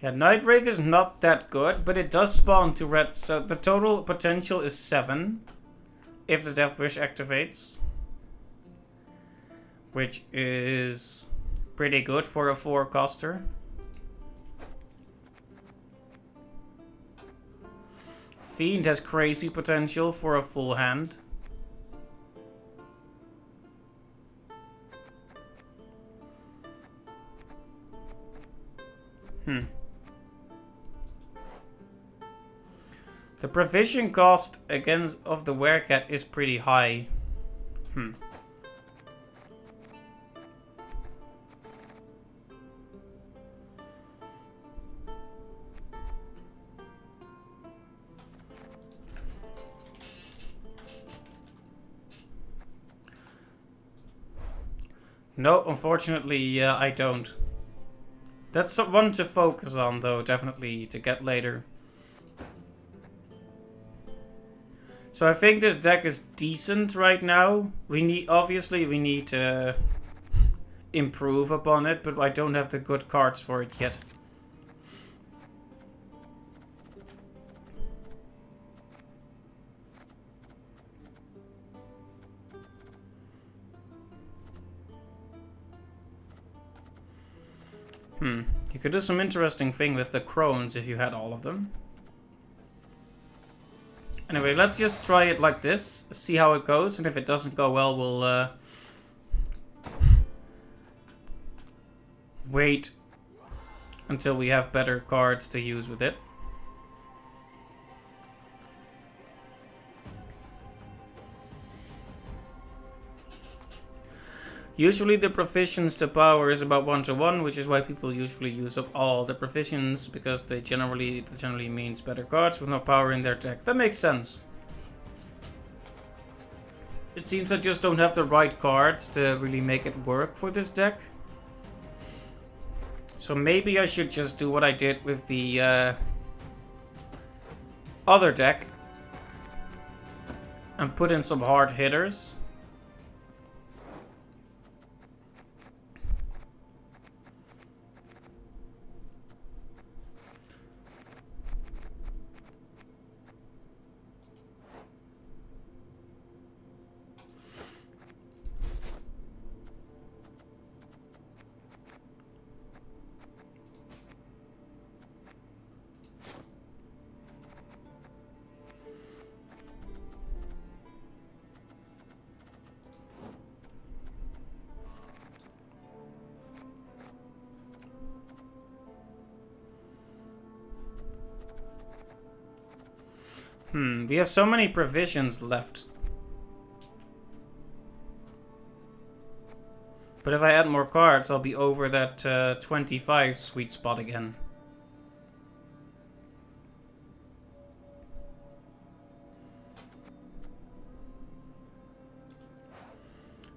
Yeah, Night Wraith is not that good, but it does spawn 2 reds, so the total potential is 7 if the Death Wish activates, which is pretty good for a 4-coster. Fiend has crazy potential for a full hand. The provision cost against of the werecat is pretty high. No, unfortunately, I don't. That's one to focus on, though, definitely, to get later. So I think this deck is decent right now. Obviously, we need to improve upon it, but I don't have the good cards for it yet. You could do some interesting thing with the crones if you had all of them. Anyway, let's just try it like this, see how it goes, and if it doesn't go well, we'll wait until we have better cards to use with it. Usually the proficiency to power is about 1-to-1, which is why people usually use up all the proficiencies, because that generally means better cards with no power in their deck. That makes sense. It seems I just don't have the right cards to really make it work for this deck. So maybe I should just do what I did with the other deck and put in some hard hitters. We have so many provisions left. But if I add more cards, I'll be over that 25 sweet spot again.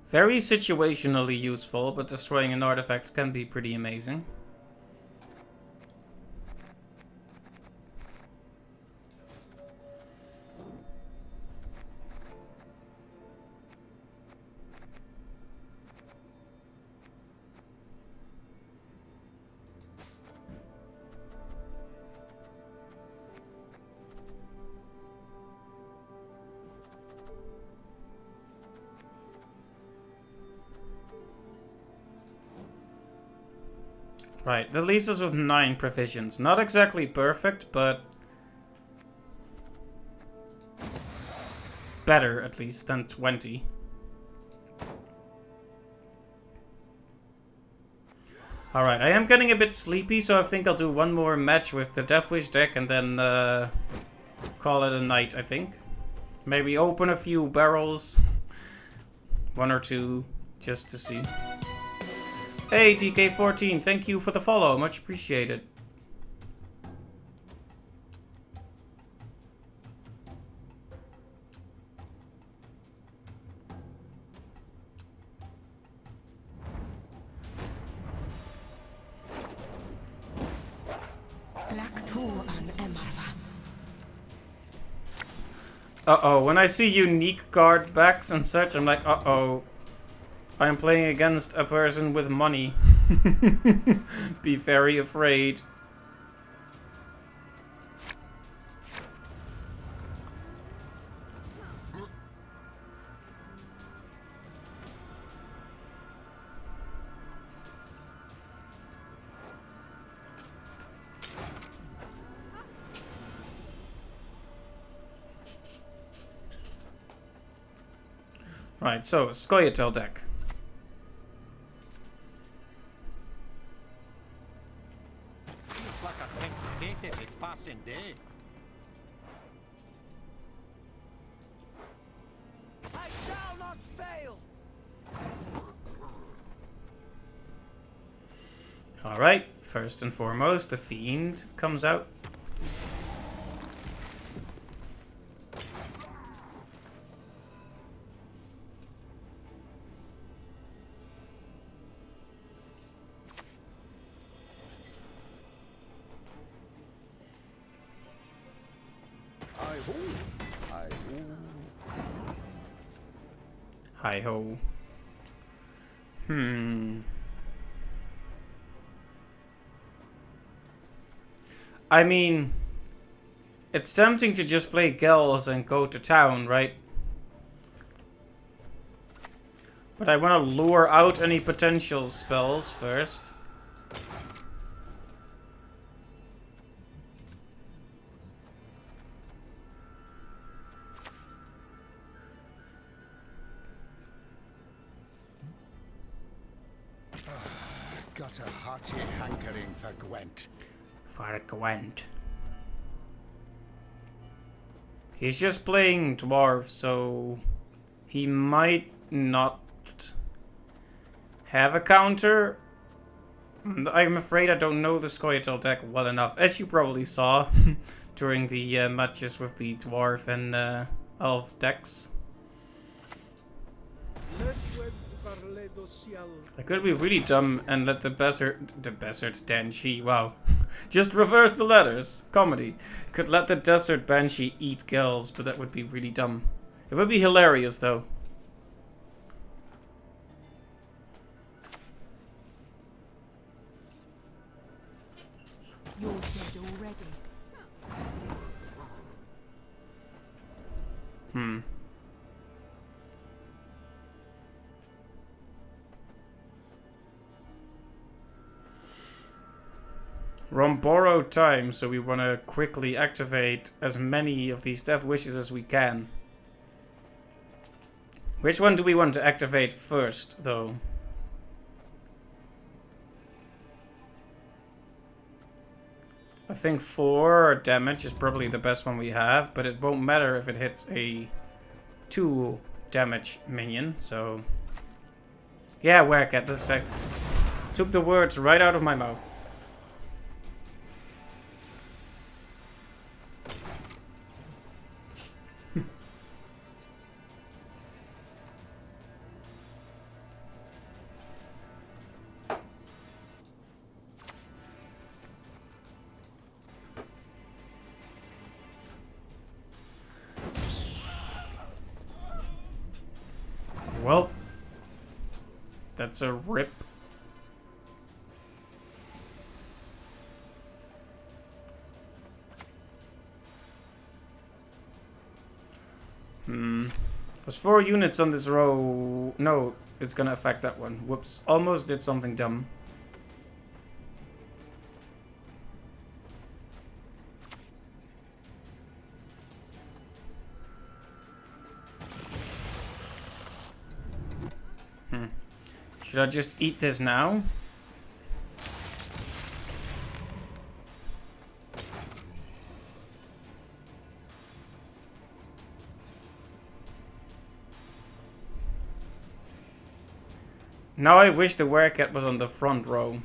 Very situationally useful, but destroying an artifact can be pretty amazing. Right, that leaves us with 9 provisions. Not exactly perfect, but better, at least, than 20. Alright, I am getting a bit sleepy, so I think I'll do one more match with the Death Wish deck and then call it a night, I think. Maybe open a few barrels. 1 or 2, just to see. Hey, DK14, thank you for the follow. Much appreciated. Uh-oh, when I see unique card backs and such, I'm like, uh-oh. I'm playing against a person with money. Be very afraid. Right, so, Scoia'tael deck. passing day. I shall not fail. Alright, first and foremost, the Fiend comes out. Hi-ho. Hi-ho. Hi-ho. I mean, it's tempting to just play Gels and go to town, right? But I want to lure out any potential spells first. Got a hearty hankering for Gwent. For Gwent. He's just playing dwarf, so he might not have a counter. I'm afraid I don't know the Scoia'tael deck well enough, as you probably saw during the matches with the dwarf and elf decks. I could be really dumb and let the Desert Banshee, wow, just reverse the letters, comedy. Could let the Desert Banshee eat girls, but that would be really dumb. It would be hilarious though. You're dead already. We're on borrowed time, so we want to quickly activate as many of these death wishes as we can. Which one do we want to activate first, though? I think 4 damage is probably the best one we have, but it won't matter if it hits a 2 damage minion, so... Yeah, Werkat, this sec took the words right out of my mouth. Well, that's a rip. There's 4 units on this row. No, it's gonna affect that one. Whoops. Almost did something dumb. Should I just eat this now? Now I wish the Werkat was on the front row.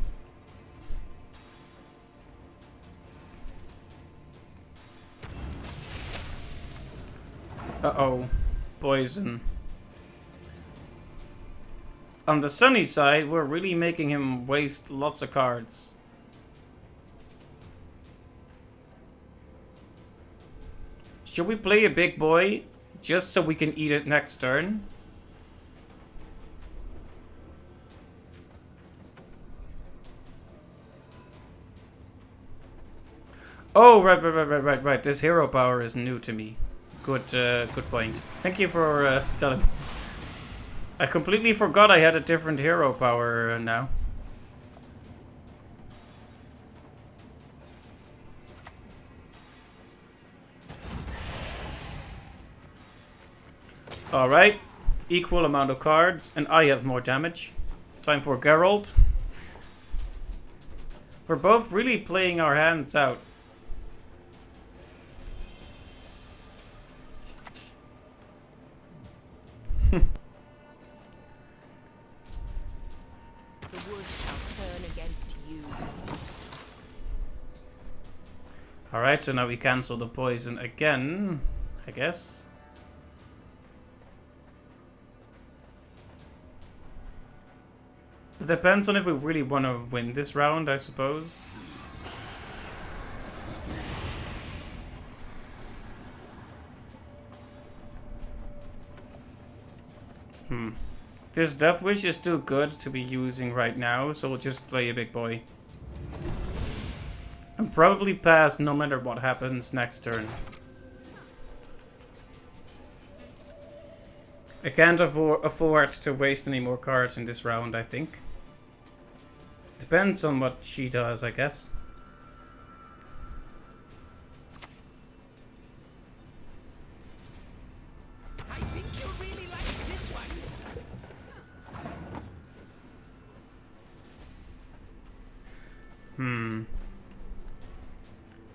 Uh-oh. Poison. On the sunny side, we're really making him waste lots of cards. Should we play a big boy just so we can eat it next turn? Oh, right. This hero power is new to me. Good point. Thank you for telling me. I completely forgot I had a different hero power now. Alright. Equal amount of cards, and I have more damage. Time for Geralt. We're both really playing our hands out. The wood shall turn against you. Alright, so now we cancel the poison again, I guess. It depends on if we really want to win this round, I suppose. This Death Wish is too good to be using right now, so we'll just play a big boy. And probably pass no matter what happens next turn. I can't afford to waste any more cards in this round, I think. Depends on what she does, I guess. I think you'll really like this one.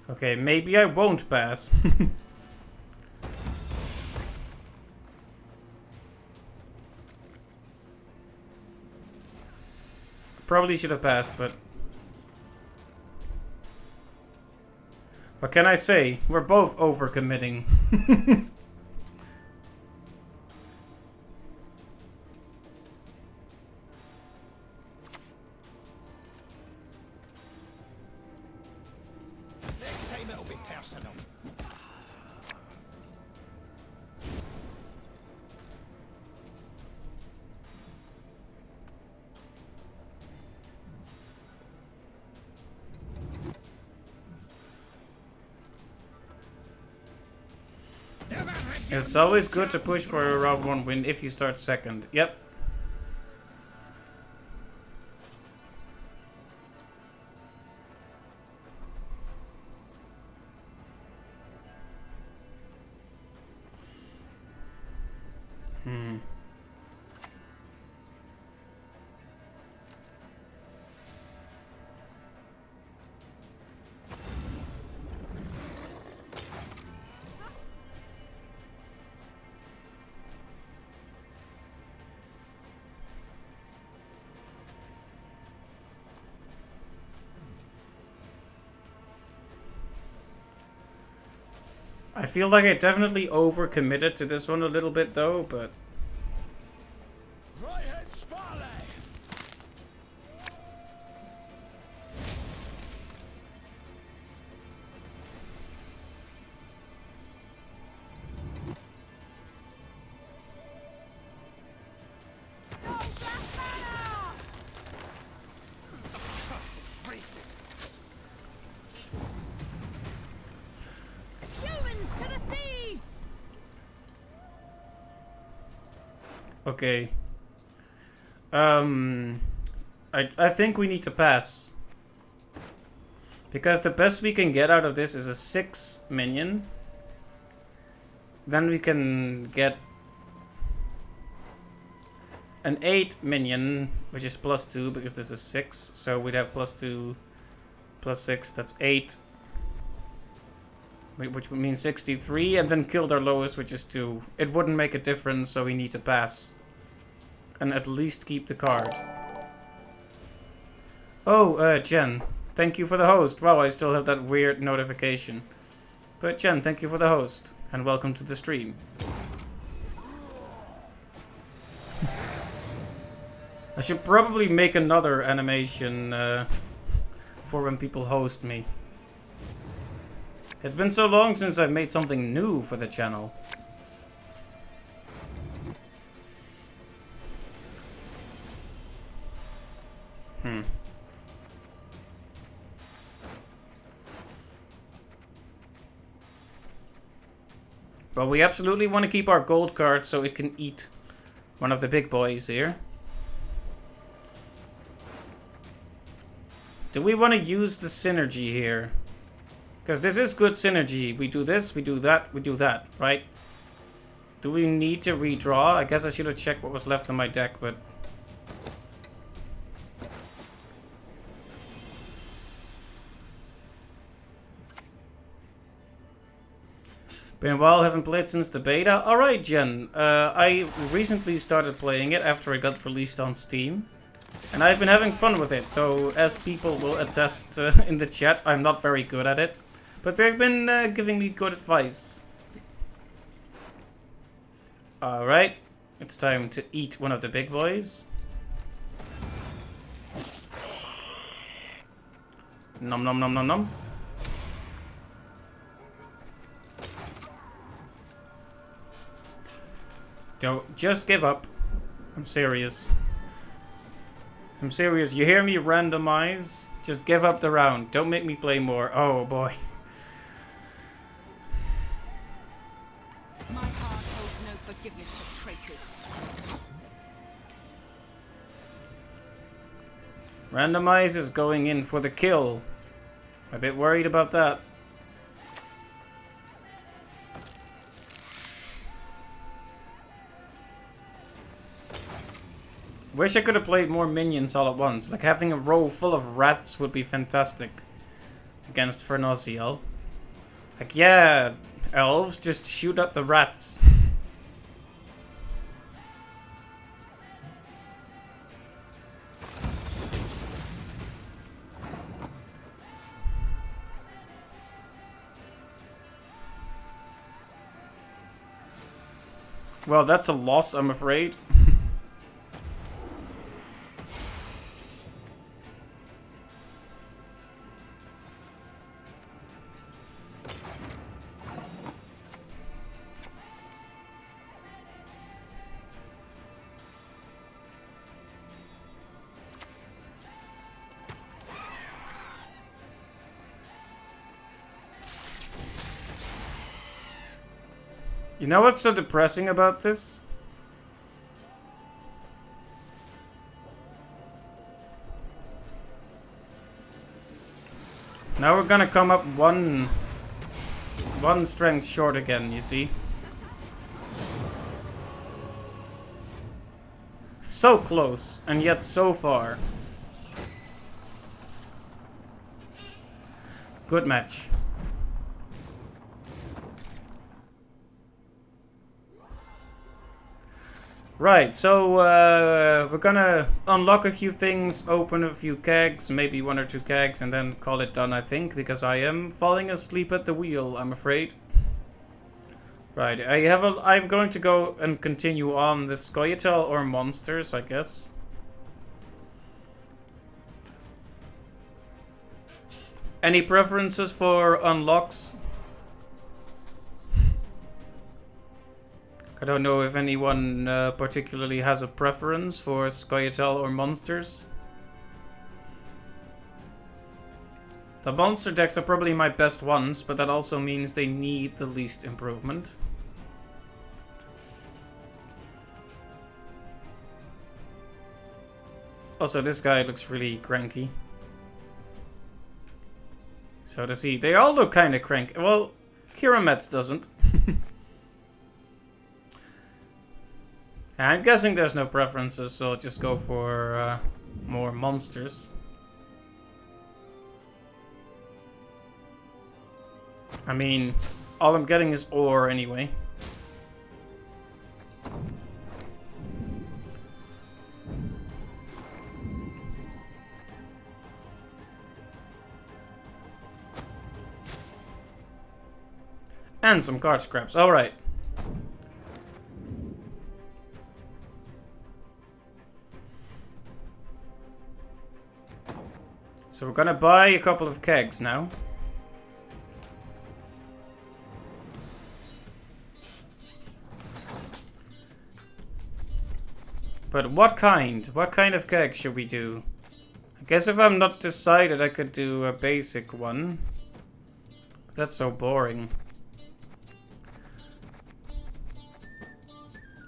Okay, maybe I won't pass. Probably should have passed, but... What can I say? We're both overcommitting. Next time it'll be personal. It's always good to push for a round 1 win if you start second. Yep. I feel like I definitely overcommitted to this one a little bit though, but... Right-head Sparley! Racists! Humans to the sea! Okay. I think we need to pass. Because the best we can get out of this is a 6 minion. Then we can get an 8 minion, which is +2 because this is 6. So we'd have +2, +6, that's 8. Which would mean 63, and then kill their lowest, which is 2. It wouldn't make a difference, so we need to pass. And at least keep the card. Oh, Jen, thank you for the host. Wow, I still have that weird notification. But Jen, thank you for the host, and welcome to the stream. I should probably make another animation for when people host me. It's been so long since I've made something new for the channel. But we absolutely want to keep our gold card so it can eat one of the big boys here. Do we want to use the synergy here? Because this is good synergy. We do this, we do that, we do that, right? Do we need to redraw? I guess I should have checked what was left in my deck, but... Been a while, haven't played since the beta. Alright, Jen. I recently started playing it after it got released on Steam. And I've been having fun with it, though as people will attest in the chat, I'm not very good at it. But they've been giving me good advice. Alright, it's time to eat one of the big boys. Nom nom nom nom nom. Don't just give up. I'm serious. I'm serious. You hear me randomize? Just give up the round. Don't make me play more. Oh boy. My heart holds no forgiveness for traitors. Randomize is going in for the kill. A bit worried about that. Wish I could have played more minions all at once. Like having a row full of rats would be fantastic against Fernoziel. Like, yeah, elves, just shoot at the rats. Well, that's a loss, I'm afraid. You know what's so depressing about this? Now we're gonna come up one strength short again, you see? So close, and yet so far. Good match. Right, so we're gonna unlock a few things, open a few kegs, maybe 1 or 2 kegs, and then call it done, I think, because I am falling asleep at the wheel, I'm afraid. Right, I'm going to go and continue on the Scoia'tael or monsters, I guess. Any preferences for unlocks? I don't know if anyone particularly has a preference for Scoia'tael or monsters. The monster decks are probably my best ones, but that also means they need the least improvement. Also, this guy looks really cranky. So does he. They all look kind of cranky. Well, Kirametz doesn't. I'm guessing there's no preferences, so I'll just go for more monsters. I mean, all I'm getting is ore anyway. And some card scraps, alright. So we're gonna buy a couple of kegs now. But what kind? What kind of keg should we do? I guess if I'm not decided, I could do a basic one. But that's so boring.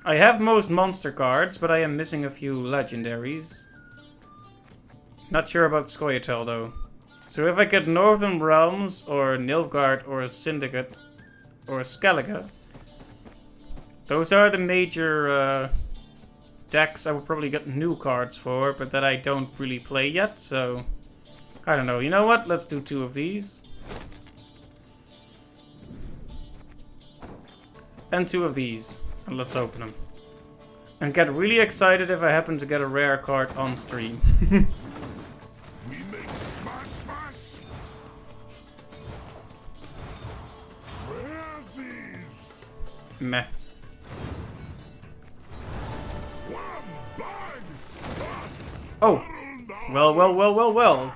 I have most monster cards, but I am missing a few legendaries. Not sure about Scoia'tael though. So if I get Northern Realms, or Nilfgaard, or Syndicate, or Skellige, those are the major decks I would probably get new cards for, but that I don't really play yet, so I don't know. You know what? Let's do 2 of these. And 2 of these. And let's open them. And get really excited if I happen to get a rare card on stream. We make smash smash. Razzies. Meh. Wham bang smash. Oh. Well, well, well, well, well.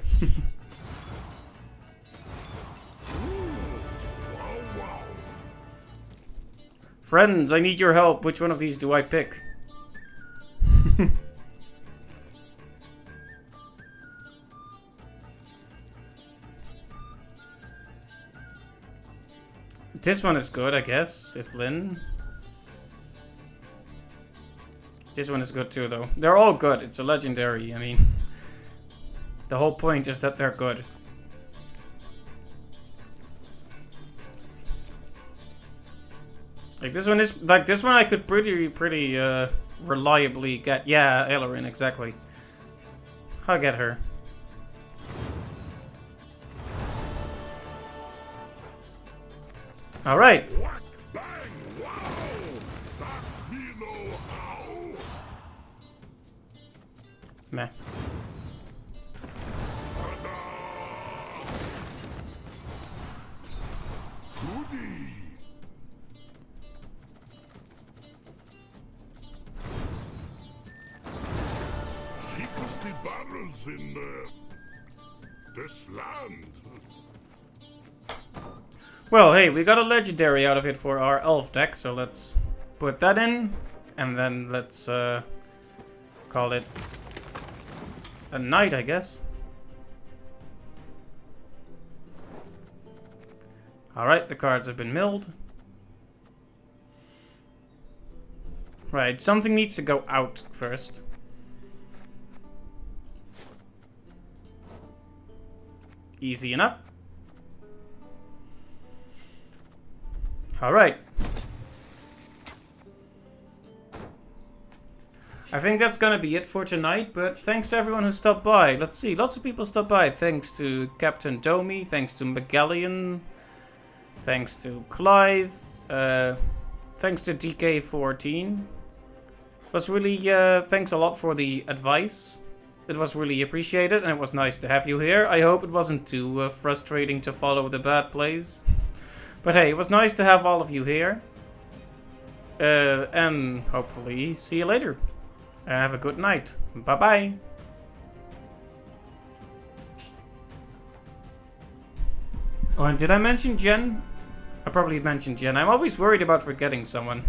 Friends, I need your help. Which one of these do I pick? This one is good, I guess, if Lynn. This one is good too, though. They're all good. It's a legendary. I mean, the whole point is that they're good. Like this one is like this one I could pretty reliably get. Yeah, Ailerin, exactly. I'll get her. All right. Whack bang wow. That me know how. Meh. Goody. Cheapest the barrels in this land. Well, hey, we got a legendary out of it for our elf deck, so let's put that in, and then let's call it a night, I guess. Alright, the cards have been milled. Right, something needs to go out first. Easy enough. Alright. I think that's gonna be it for tonight, but thanks to everyone who stopped by. Let's see, lots of people stopped by. Thanks to Captain Domi, thanks to Magellan, thanks to Clive, thanks to DK14. It was really, thanks a lot for the advice. It was really appreciated, and it was nice to have you here. I hope it wasn't too frustrating to follow the bad plays. But hey, it was nice to have all of you here. And hopefully see you later. Have a good night. Bye-bye. Oh, and did I mention Jen? I probably mentioned Jen. I'm always worried about forgetting someone.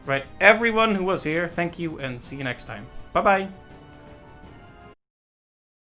Right, everyone who was here, thank you and see you next time. Bye-bye.